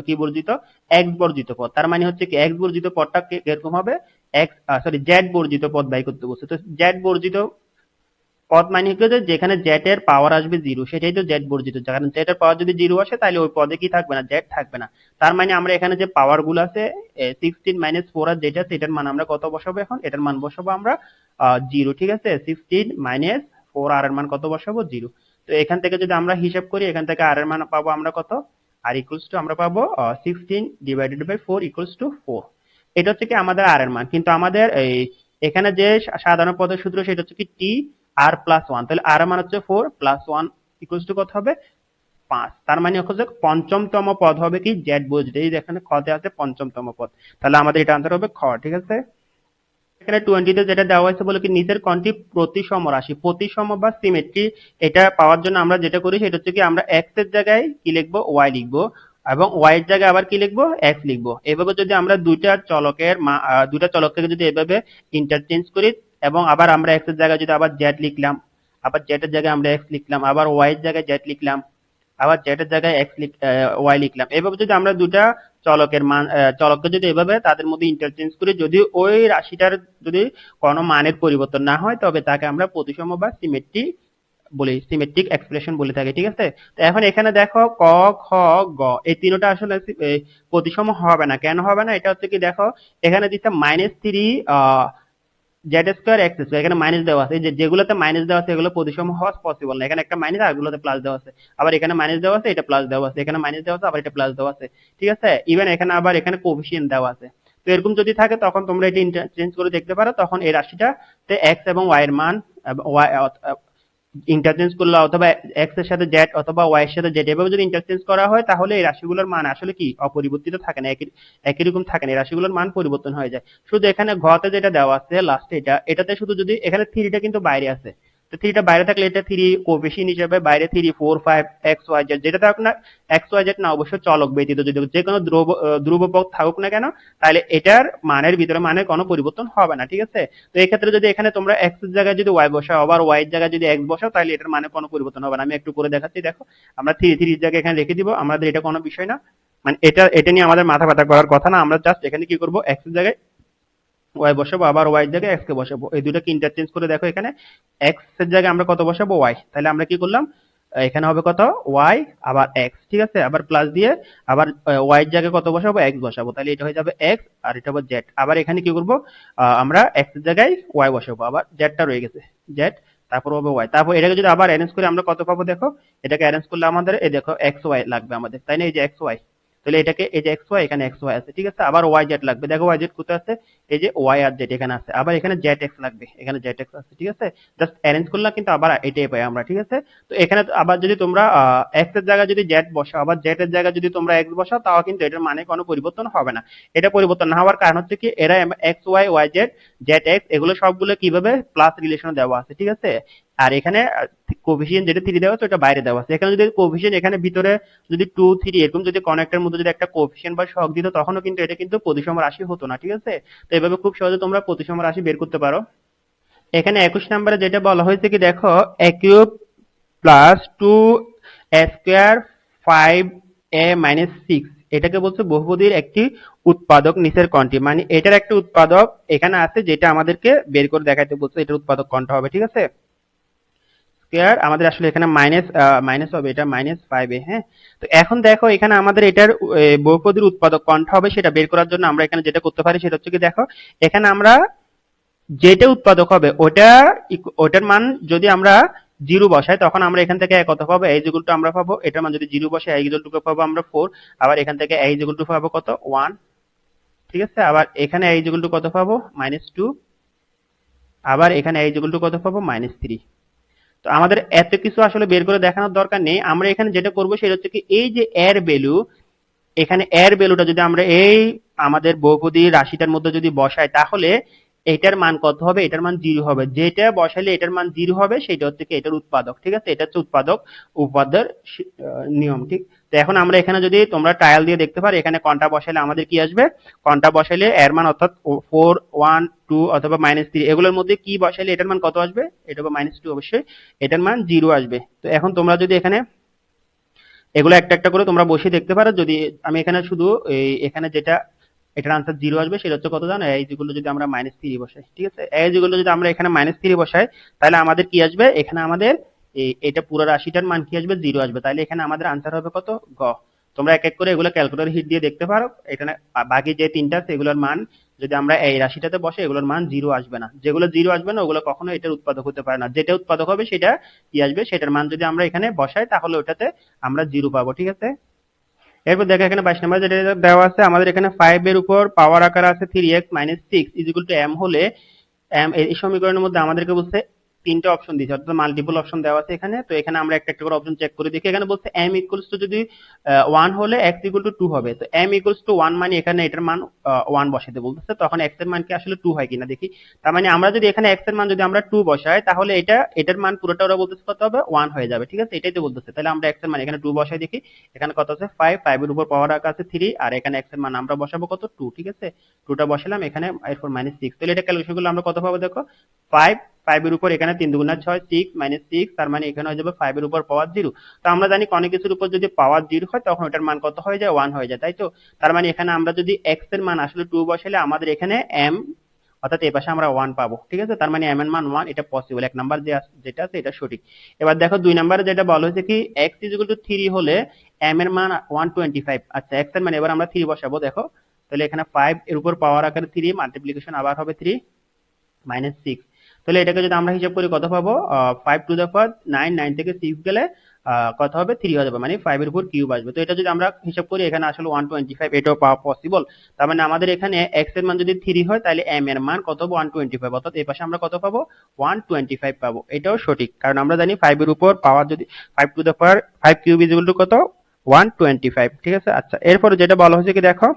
কি বর্জিত, এক্স বর্জিত পদ। তার মানে হচ্ছে কি এক্স বর্জিত পদটা কিরকম হবে, এক্স জেড বর্জিত পদ বাই করতে বলছে। তো জেড বর্জিত পদ মানে হচ্ছে যে যেখানে জেড এর পাওয়ার আসবে জিরো, সেটাই তো জেড বর্জিত। কারণ জেড এর পাওয়ার যদি জিরো আসে তাহলে ওই পদে কি থাকবে না, জেড থাকবে না। তার মানে আমরা এখানে যে পাওয়ার গুলো আছে 16 - 4 আর যেটা আছে এটার মান আমরা কত বসাবো, এখন এটার মান বসাবো আমরা জিরো। ঠিক আছে, 16 - 4 আর এর মান কত বসাবো, জিরো। তো এখান থেকে যদি আমরা হিসাব করি, এখান থেকে আর এর মান পাবো আমরা কত, আর ইকুয়ালস টু আমরা পাবো 16 / 4 = 4। এটা হচ্ছে কি আমাদের আর এর মান। কিন্তু আমাদের এই এখানে যে সাধারণ পদের সূত্র সেটা হচ্ছে কি টি আর প্লাস ওয়ান। তাহলে আর এর মান হচ্ছে 4 প্লাস 1 ইকুয়ালস টু কত হবে, 5। তার মানে হচ্ছে পঞ্চমতম পদ হবে কি জেড বর্জিত। এই এখানে খতে আছে পঞ্চমতম পদ, তাহলে আমাদের এটা আনসার হবে খ। ঠিক আছে, এখানে 20 তে যেটা দেওয়া হয়েছে বলে কি নিচের কোনটি প্রতিসম রাশি। প্রতিসম বা সিমেট্রি এটা পাওয়ার জন্য আমরা যেটা করি সেটা হচ্ছে কি আমরা x এর জায়গায় কি লিখবো, y লিখবো, এবং y এর জায়গায় আবার কি লিখবো, x লিখবো। এভাবে যদি আমরা দুইটা চলককে যদি এভাবে ইন্টারচেঞ্জ করি, এবং আবার আমরা x এর জায়গায় যদি আবার z লিখলাম, আবার z এর জায়গায় আমরা x লিখলাম, আবার y এর জায়গায় z লিখলাম, আবার z এর জায়গায় y লিখলাম। এভাবে যদি আমরা দুটা চলককে যদি এভাবে তাদের মধ্যে ইন্টারচেঞ্জ করি, যদি ওই রাশিটার যদি কোনো মানের পরিবর্তন না হয় তবে তাকে আমরা প্রতিসম বা সিমেট্রিক এক্সপ্রেশন বলে থাকি। ঠিক আছে, তো এখন এখানে দেখো ক, খ, গ এই তিনটা আসলে প্রতিসম হবে না। কেন হবে না, এটা হচ্ছে কি দেখো এখানে দিচ্ছে -3 জেড স্কোয়ার এক্স স্কোয়ার, এখানে মাইনাস দেওয়া আছে। যেগুলোতে মাইনাস দেওয়া আছে এগুলো প্রতিসম হওয়া পসিবল না। এখানে একটা মাইনাস আর এগুলোতে প্লাস দেওয়া আছে, আবার এখানে মাইনাস দেওয়া আছে, এটা প্লাস দেওয়া আছে, এখানে মাইনাস দেওয়া আছে, আবার এটা প্লাস দেওয়া আছে। ঠিক আছে, ইভেন এখানে আবার এখানে কোএফিসিয়েন্ট দেওয়া আছে। তো এরকম যদি থাকে তখন তোমরা এটা ইন্টারচেঞ্জ করে দেখতে পারো, তখন এই রাশিটাতে এক্স এবং ওয়াই এর মান ওয়াই ইন্টারচেঞ্জ করলে, অথবা এক্স এর সাথে জেড অথবা ওয়াই এর সাথে জেড এভাবে যদি ইন্টারচেঞ্জ করা হয় তাহলে এই রাশিগুলোর মান আসলে কি অপরিবর্তিত থাকে না, একই রকম থাকে না, এই রাশিগুলোর মান পরিবর্তন হয়ে যায়। শুধু এখানে ঘতে যেটা দেওয়া আছে লাস্টে এটাতে শুধু যদি এখানে থ্রিটা কিন্তু বাইরে আছে, তো থ্রিটা বাইরে থাকলে এটা থ্রি কোএফিসিয়েন্ট হিসেবে বাইরে 3 4 5 এক্স ওয়াই জেড যেটা থাকুক না, এক্স ওয়াই জেড না অবশ্যই চলক ব্যতীত যদি যে কোনো ধ্রুবপদ থাকুক না কেন, তাহলে এটার মানের ভিতরে মানের কোনো পরিবর্তন হবে না। ঠিক আছে, তো এই ক্ষেত্রে যদি এখানে তোমরা এক্স এর জায়গায় যদি ওয়াই বসাও, আবার ওয়াই এর জায়গায় যদি এক্স বসাও, তাহলে এটার মানে কোনো পরিবর্তন হবে না। আমি একটু করে দেখাচ্ছি, দেখো আমরা থ্রির জায়গায় এখানে রেখে দিব, আমাদের এটা কোনো বিষয় না, মানে এটা নিয়ে আমাদের মাথা ব্যথা করার কথা না। আমরা জাস্ট এখানে কি করব, এক্স এর জায়গায় ওয়াই বসাবো, আবার ওয়াই এর জায়গায় এক্স কে বসাবো। এই দুটাকে ইন্টারচেঞ্জ করে দেখো, এখানে এক্স এর জায়গায় আমরা কত বসাবো, ওয়াই। তাহলে আমরা কি করলাম, এখানে হবে কত, ওয়াই আবার এক্স। ঠিক আছে, আবার প্লাস দিয়ে আবার ওয়াই এর জায়গায় কত বসাবো, এক্স বসাবো, তাহলে এটা হয়ে যাবে এক্স আর এটা হবে জেড। আবার এখানে কি করব, আমরা এক্স এর জায়গায় ওয়াই বসাবো, আবার জেডটা রয়ে গেছে, জেড তারপর হবে ওয়াই। তারপর এটাকে যদি আবার অ্যারেঞ্জ করে আমরা কত পাবো, দেখো এটাকে অ্যারেঞ্জ করলে আমাদের এই দেখো এক্স ওয়াই লাগবে আমাদের, তাই না, এই যে এক্স ওয়াই। তাহলে এটাকে এই যে এক্স ওয়াই, এখানে এক্স ওয়াই আছে। ঠিক আছে, আবার ওয়াই জেড লাগবে, দেখো ওয়াই জেড কোথায় আছে, এই যে ওয়াই আর জেড এখানে আছে। আবার এখানে জেড এক্স লাগবে, এখানে জেড এক্স আছে। ঠিক আছে, জাস্ট অ্যারেঞ্জ করলে কিন্তু আবার এটাই পাই আমরা। ঠিক আছে, তো এখানে আবার যদি তোমরা এক্স এর জায়গায় যদি জেড বসাও, আবার জেড এর জায়গায় যদি তোমরা এক্স বসাও, তাও কিন্তু এটার মানে কোনো পরিবর্তন হবে না। এটা পরিবর্তন না হওয়ার কারণ হচ্ছে কি এরা x y, y z, z x এগুলো সবগুলো কিভাবে প্লাস রিলেশন দেওয়া আছে। ঠিক আছে, আর এখানে কোএফিসিয়েন্ট যেটা 3 দেওয়া আছে ওটা বাইরে দেওয়া আছে। এখানে যদি কোএফিসিয়েন্ট এখানে ভিতরে যদি 2 3 এরকম যদি কনেক্টের মধ্যে যদি একটা কোএফিসিয়েন্ট বা সহগ দিত, তখনও কিন্তু এটা কিন্তু প্রতিসম রাশি হতো না। ঠিক আছে, তো এভাবে খুব সহজে তোমরা প্রতিসম রাশি বের করতে পারো। এখানে 21 নম্বরে যেটা বলা হয়েছে কি দেখো, a cube plus 2 a square 5a minus 6, এটাকে বলছে বহুপদীর একটি উৎপাদক নিচের কোনটি। মানে এটার একটা উৎপাদক এখানে আছে যেটা আমাদেরকে বের করে দেখাইতে বলছে, এটার উৎপাদক কোনটা হবে। ঠিক আছে, স্কয়ার আমাদের আসলে এখানে মাইনাস হবে, এটা -5a। হ্যাঁ, তো এখন দেখো এখানে আমাদের এটার বহুপদীর উৎপাদক কোনটা হবে সেটা বের করার জন্য আমরা এখানে যেটা করতে পারি সেটা হচ্ছে কি দেখো, এখানে আমরা যেটা উৎপাদক হবে ওটার মান যদি আমরা জিরো বসাই, তখন আমরা এখান থেকে কত পাবো, এই ইকুয়াল টু আমরা পাবো, এটার মান যদি জিরো বসাই এই ইকুয়াল টু পাবো আমরা 4। আবার এখান থেকে এই ইকুয়াল টু পাবো কত, 1। ঠিক আছে, আবার এখানে এই ইকুয়াল টু কত পাবো, -2। আবার এখানে এই ইকুয়াল টু কত পাবো, -3। তো আমাদের এত কিছু আসলে বের করে দেখানোর দরকার নেই। আমরা এখানে যেটা করব সেটা হচ্ছে কি এই যে এর ভ্যালু, এখানে এর ভ্যালুটা যদি আমরা এই আমাদের বহুপদী রাশিটার মধ্যে যদি বসাই, তাহলে এটার মান কত হবে, এটার মান জিরো হবে। যেটা বসাইলে এটার মান জিরো হবে সেটা হচ্ছে কি এটার উৎপাদক। ঠিক আছে, এটা হচ্ছে উৎপাদক উপাদ্যের নিয়ম। ঠিক, তো এখন আমরা এখানে যদি তোমরা ট্রায়াল দিয়ে দেখতে পারো, এখানে কোনটা বসাইলে আমাদের কি আসবে, কোনটা বসাইলে এর মান অর্থাৎ 4 1 2 অথবা -3 এগুলোর মধ্যে কি বসাইলে এটার মান কত আসবে, এটা হবে -2 অবশ্যই, এটার মান জিরো আসবে। তো এখন তোমরা যদি এখানে এগুলো একটা একটা করে তোমরা বসিয়ে দেখতে পারো। যদি আমি এখানে শুধু এখানে যেটা এটার আনসার 0 আসবে। সেটা হচ্ছে কত জানো, a ইকুয়াল টু যদি আমরা -3 বসাই, ঠিক আছে, a ইকুয়াল টু যদি আমরা এখানে -3 বসাই, তাহলে আমাদের কি আসবে, এখানে আমাদের এটা পুরো রাশিটার মান কি আসবে, 0 আসবে। তাহলে এখানে আমাদের আনসার হবে কত, গ। তোমরা এক এক করে এগুলো ক্যালকুলেটর হিট দিয়ে দেখতে পারো। এখানে বাকি যে তিনটা আছে এগুলোর মান যদি আমরা এই রাশিটাতে বসে, এগুলোর মান 0 আসবে না। যেগুলো 0 আসবে না ওগুলো কখনো এটার উৎপাদক হতে পারে না। যেটা উৎপাদক হবে সেটা কি আসবে, সেটার মান যদি আমরা এখানে বসাই তাহলে ওটাতে আমরা 0 পাবো, ঠিক আছে। এরপর দেখো এখানে 22 নম্বর যেটা দেওয়া আছে আমাদের, এখানে 5 এর উপর পাওয়ার আকার আছে 3x - 6 ইকুয়াল টু m হলে এই সমীকরণের মধ্যে আমাদেরকে বলছে তিনটা অপশন দিয়েছে, অর্থাৎ মাল্টিপল অপশন দেওয়া আছে এখানে। তো এখানে আমরা একটা একটা করে অপশন চেক করে দেখি। এখানে বলছে m ইকুয়ালস টু যদি 1 হলে x ইকুয়াল টু 2 হবে। তো m ইকুয়ালস টু 1 মানে এখানে এটার মান 1 বসাতে বলতেছে, তখন x এর মান কি আসলে 2 হয় কিনা দেখি। তার মানে আমরা যদি এখানে x এর মান যদি আমরা 2 বসাই, তাহলে এটার মান পুরোটা ওরা বলতেছে কত হবে, 1 হয়ে যাবে, ঠিক আছে, এটাই তো বলতেছে। তাহলে আমরা x এর মান এখানে 2 বসাই দেখি। এখানে কত আছে 5, 5 এর উপর পাওয়ার রাখা আছে 3, আর এখানে x এর মান আমরা বসাবো কত, 2, ঠিক আছে। 2টা বসালাম এখানে, এরপর -6। তাহলে এটা ক্যালকুলেশন করলে আমরা কত পাবো দেখো, 5, 5 এর উপর এখানে 3 দুগুণা 6, 6 -6, তার মানে এখানে হয়ে যাবে 5 এর উপর পাওয়ার 0। তো আমরা জানি কোনো কিছুর উপর যদি পাওয়ার 0 হয় তখন ওটার মান কত হয়ে যায়, 1 হয়ে যায়, তাই তো। তার মানে এখানে আমরা যদি x এর মান আসলে 2 বসালে আমাদের এখানে m, অর্থাৎ এই পাশে আমরা 1 পাবো, ঠিক আছে। তার মানে m এর মান 1, এটা পসিবল। এক নাম্বার যেটা আছে এটা সঠিক। এবার দেখো 2 নম্বরে যেটা বলা হয়েছে কি x 3 হলে m এর মান 125। আচ্ছা, x এর মান এবার আমরা 3 বসাবো, দেখো। তাহলে এখানে 5 এর উপর পাওয়ার আকারে 3, মাল্টিপ্লিকেশন আবার হবে 3 -6। তাহলে এটাকে যদি আমরা হিসাব করি কত পাবো, 5 টু দ্য পাওয়ার 9, 9 থেকে 6 গেলে কত হবে, 3 হয়ে যাবে, মানে 5 এর উপর কিউব আসবে। তো এটা যদি আমরা হিসাব করি এখানে আসলে 125, এটাও পাওয়া পসিবল। তার মানে আমাদের এখানে x এর মান যদি 3 হয় তাহলে m এর মান কত হবে, 125, অর্থাৎ এই পাশে আমরা কত পাবো, 125 পাবো। এটাও সঠিক, কারণ আমরা জানি 5 এর উপর পাওয়ার যদি 5 two the power 5 cube is equal to কত, 125, ঠিক আছে। আচ্ছা, এরপরে যেটা বলা হয়েছে কি দেখো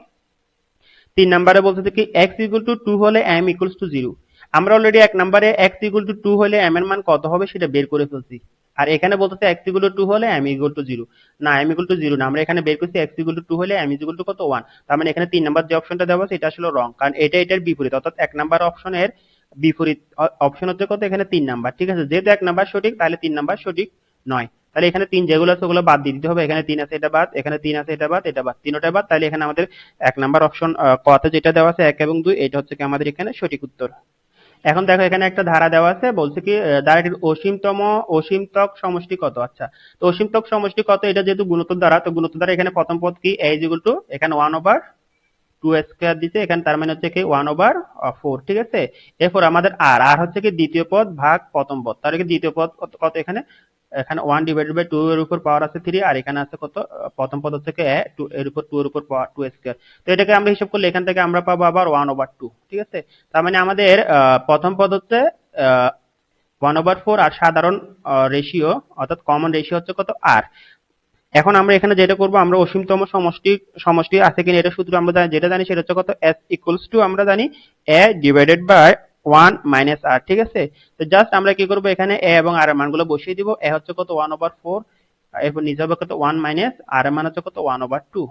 3 নম্বরে বলতেছে কি x ইকুয়াল টু 2 হলে m ইকুয়ালস টু 0। আমরা অলরেডি এক নম্বরে x ইকুয়াল টু 2 হলে m এর মান কত হবে সেটা বের করে ফেলছি। আর এখানে বলতেছে x ইকুয়াল টু 2 হলে m ইকুয়াল টু 0। না, m ইকুয়াল টু 0 না, আমরা এখানে বের করছি x ইকুয়াল টু 2 হলে m ইকুয়াল টু কত, 1। তার মানে এখানে 3 নম্বর যে অপশনটা দেওয়া আছে এটা আসলে রং, কারণ এটা এটার বিপরীত, অর্থাৎ এক নাম্বার অপশনের বিপরীত অপশন হচ্ছে কত, এখানে 3 নাম্বার, ঠিক আছে। যেহেতু এক নাম্বার সঠিক তাহলে 3 নাম্বার সঠিক নয়। তাহলে এখানে 3 যেগুলো আছে ওগুলো বাদ দিয়ে দিতে হবে। এখানে 3 আছে এটা বাদ, এখানে 3 আছে এটা বাদ, এটা বাদ, তিনটাই বাদ। তাহলে এখানে আমাদের এক নাম্বার অপশন কতে যেটা দেওয়া আছে 1 এবং 2, এটা হচ্ছে কি আমাদের এখানে সঠিক উত্তর। এখন দেখো এখানে একটা ধারা দেওয়া আছে, বলছে কি ধারাটির অসীমতক সমষ্টি কত। আচ্ছা, তো অসীমতক সমষ্টি কত, এটা যেহেতু গুণোত্তর দ্বারা, তো গুণোত্তর দ্বারা এখানে প্রথম পদ কি a ইকুয়াল টু এখানে 1/2 স্কয়ার দিতে, এখানে তার মানে হচ্ছে কি 1/4, ঠিক আছে। এরপর আমাদের আর হচ্ছে কি দ্বিতীয় পদ ভাগ প্রথম পদ, তাহলে কি দ্বিতীয় পদ কত, এখানে এখানে 1 ডিভাইডেড বাই 2 এর উপর পাওয়ার আছে 3, আর এখানে আছে কত, প্রথম পদ হচ্ছে কি 2 এর উপর 2 এর উপর পাওয়ার 2 স্কয়ার। তো এটাকে আমরা হিসাব করলে এখান থেকে আমরা পাবো আবার 1/2, ঠিক আছে। তার মানে আমাদের প্রথম পদ হচ্ছে 1/4, আর সাধারণ রেশিও অর্থাৎ কমন রেশিও হচ্ছে কত, আর। এখন আমরা এখানে যেটা করব, আমরা অসীমতম সমষ্টি আছে কিনা এটা সূত্র আমরা যেটা জানি সেটা হচ্ছে কত, s ইকুয়ালস টু আমরা জানি a divided by 1 minus r, ঠিক আছে। তো জাস্ট আমরা কি করব, এখানে a এবং r এর মানগুলো বসিয়ে দিব। a হচ্ছে কত 1/4, এরপর নিচে হবে কত 1 মাইনাস r এর মান হচ্ছে কত 1/2।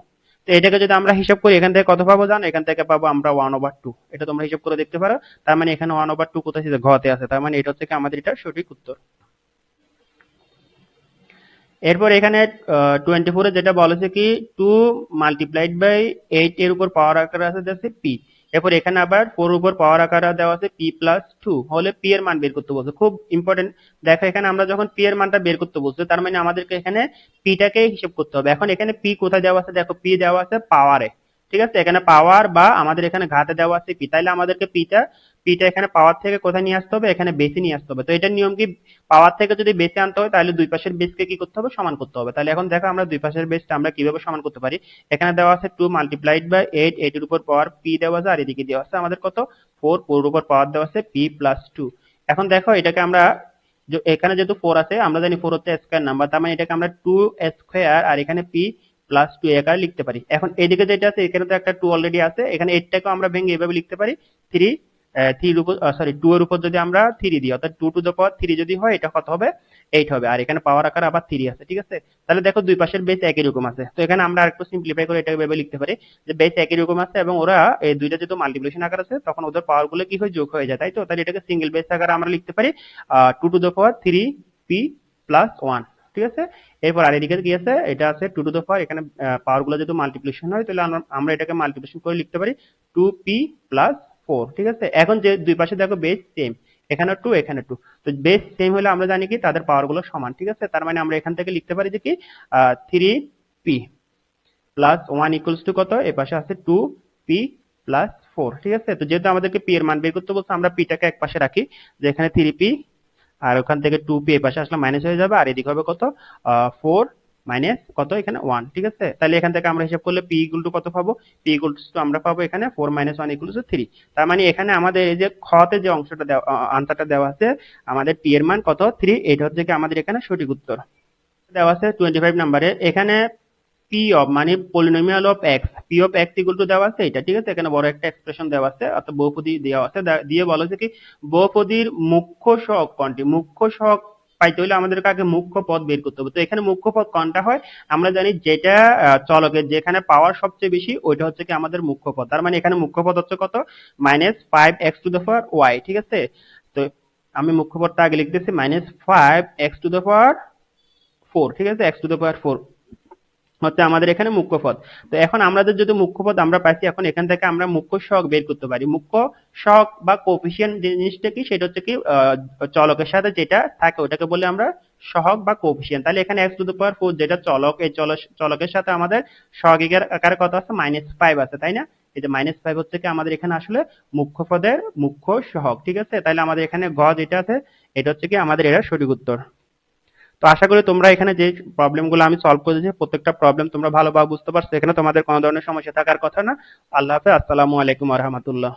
তো এটাকে যদি আমরা হিসাব করি এখান থেকে কত পাবো জানো, এখান থেকে পাবো আমরা 1/2। এটা তোমরা হিসাব করে দেখতে পারো। তার মানে এখানে 1/2 কোথায় আছে, ঘতে আছে। তার মানে এটা হচ্ছে কি আমাদের এটা সঠিক উত্তর। এরপর এখানে 24 এ যেটা বলেছে কি 2 মাল্টিপ্লাইড বাই 8 এর উপর পাওয়ার আকারে আছে যাচ্ছে p। এরপর এখানে আবার 4 উপর পাওয়ার আকারে দেওয়া আছে p প্লাস 2 হলে p এর মান বের করতে বলছে। খুব ইম্পর্টেন্ট, দেখো এখানে আমরা যখন p এর মানটা বের করতে বলছে তার মানে আমাদেরকে এখানে p টাকে হিসাব করতে হবে। এখন এখানে p কোথায় দেওয়া আছে, দেখো p দেওয়া আছে পাওয়ারে, ঠিক আছে। এখানে পাওয়ার বা আমাদের এখানে ঘাতে দেওয়া আছে p, তাইলে আমাদেরকে পিটা এখানে পাওয়ার থেকে কোথায় নিয়ে আসতে হবে, এখানে বেসে নিয়ে আসতে হবে। তো এটার নিয়ম কি, পাওয়ার থেকে যদি বেসে আনতে হয় তাহলে দুই পাশের বেসকে কি করতে হবে, সমান করতে হবে। তাহলে এখন দেখো আমরা দুই পাশের বেসটা আমরা কিভাবে সমান করতে পারি। এখানে দেওয়া আছে 2 মাল্টিপ্লাইড বাই 8, 8 এর উপর পাওয়ার p দেওয়া আছে, আর এদিকে দেওয়া আছে আমাদের কত 4, 4 এর উপর পাওয়ার দেওয়া আছে p প্লাস 2। এখন দেখো এটাকে আমরা এখানে যেহেতু 4 আছে, আমরা জানি 4 হচ্ছে স্কয়ার নাম্বার, তার মানে এটাকে আমরা 2 স্কয়ার আর এখানে p প্লাস 2 আকারে লিখতে পারি। এখন এদিকে যেটা আছে এখানে তো একটা 2 অলরেডি আছে, এখানে 8 টাকেও আমরা ভেঙে এভাবে লিখতে পারি 3 3 এর উপর সরি 2 এর উপর যদি আমরা 3 দিই, অর্থাৎ 2 টু দ্য পাওয়ার 3 যদি হয় এটা কত হবে, 8 হবে। আর এখানে পাওয়ার আকারে আবার 3 আছে, ঠিক আছে। তাহলে দেখো দুই পাশের বেস একই রকম আছে। তো এখানে আমরা আরেকটু সিম্পলিফাই করে এটাকে ভেবে লিখতে পারি যে বেস একই রকম আছে এবং ওরা এই দুইটা যেহেতু মাল্টিপ্লিকেশন আকার আছে তখন ওদের পাওয়ার গুলো কি হয়, যোগ হয়ে যায়, তাই তো। তাহলে এটাকে সিঙ্গেল বেস আকারে আমরা লিখতে পারি 2 two the power 3 p plus 1, ঠিক আছে। এরপর আর এদিকে কি আছে, এটা আছে 2 টু দ্য পাওয়ার, এখানে পাওয়ার গুলো যদি মাল্টিপ্লিকেশন হয় তাহলে আমরা এটাকে মাল্টিপ্লিকেশন করে লিখতে পারি 2p প্লাস 4, ঠিক আছে। এখন যে দুই পাশে দেখো বেস সেম, এখানে 2 এখানে 2, তো বেস সেম হলে আমরা জানি কি তাদের পাওয়ার গুলো সমান, ঠিক আছে। তার মানে আমরা এখান থেকে লিখতে পারি যে কি 3p প্লাস 1 ইকুয়ালস টু কত, এ পাশে আছে 2p প্লাস 4, ঠিক আছে। তো যেহেতু আমাদেরকে p এর মান বের করতে বলছে, আমরা p টাকে এক পাশে রাখি, যে এখানে 3p আর ওখান থেকে 2p এই পাশে আসলে মাইনাস হয়ে যাবে, আর এদিকে হবে কত 4 মাইনাস কত এখানে 1, ঠিক আছে। তাহলে এখান থেকে আমরা হিসাব করলে p ইকুয়াল টু কত পাবো, p ইকুয়ালস টু আমরা পাবো এখানে 4 মাইনাস 1 ইকুয়ালস টু 3। তার মানে এখানে আমাদের এই যে খ তে যে অংশটা দেওয়া আনসারটা দেওয়া আছে, আমাদের p এর মান কত 3, এটা হচ্ছে কি আমাদের এখানে সঠিক উত্তর। দেওয়া আছে 25 নম্বরে, এখানে পি অফ মানে polynomial of x, P of x equal to দেওয়া আছে এটা, ঠিক আছে। এখানে বড় একটা এক্সপ্রেশন দেওয়া আছে, অর্থাৎ বহুপদী দেওয়া আছে, দিয়ে বলা হচ্ছে কি বহুপদীর মুখ্য সহগ কোনটি, মুখ্য সহগ পাইতে হলে আমাদেরকে আগে মুখ্য পদ বের করতে হবে। তো এখানে মুখ্য পদ কোনটা হয়, আমরা জানি যেটা চলকের যেখানে পাওয়ার সবচেয়ে বেশি ওইটা হচ্ছে কি আমাদের মুখ্য পদ। তার মানে এখানে মুখ্য পদ হচ্ছে কত -5x⁴y, ঠিক আছে। তো আমি মুখ্য পদটা আগে লিখতেছি -5x⁴, ঠিক আছে, x⁴ হচ্ছে আমাদের এখানে মুখ্য পদ। তো এখন আমাদের যদি মুখ্য পদ আমরা পাইছি, এখন এখান থেকে আমরা মুখ্য সহগ বের করতে পারি। মুখ্য সহগ বা কোএফিসিয়েন্ট জিনিসটা কি, সেটা হচ্ছে কি চলকের সাথে যেটা থাকে ওটাকে বলে আমরা সহগ বা কোএফিসিয়েন্ট। তাহলে এখানে x⁴ যেটা চলক, এই চলকের সাথে আমাদের সহগের আকারে কত আছে -5 আছে, তাই না। এই যে -5 হচ্ছে কি আমাদের এখানে আসলে মুখ্য পদের মুখ্য সহগ, ঠিক আছে। তাহলে আমাদের এখানে গ যেটা আছে এটা হচ্ছে কি আমাদের এর সঠিক উত্তর। তো আশা করি তোমরা এখানে যে প্রবলেমগুলো আমি সলভ করেছি প্রত্যেকটা প্রবলেম তোমরা ভালোভাবে বুঝতে পারছো, এখানে তোমাদের কোনো ধরনের সমস্যা থাকার কথা না। আল্লাহ হাফেজ, আসসালামু আলাইকুম ওয়া রাহমাতুল্লাহ।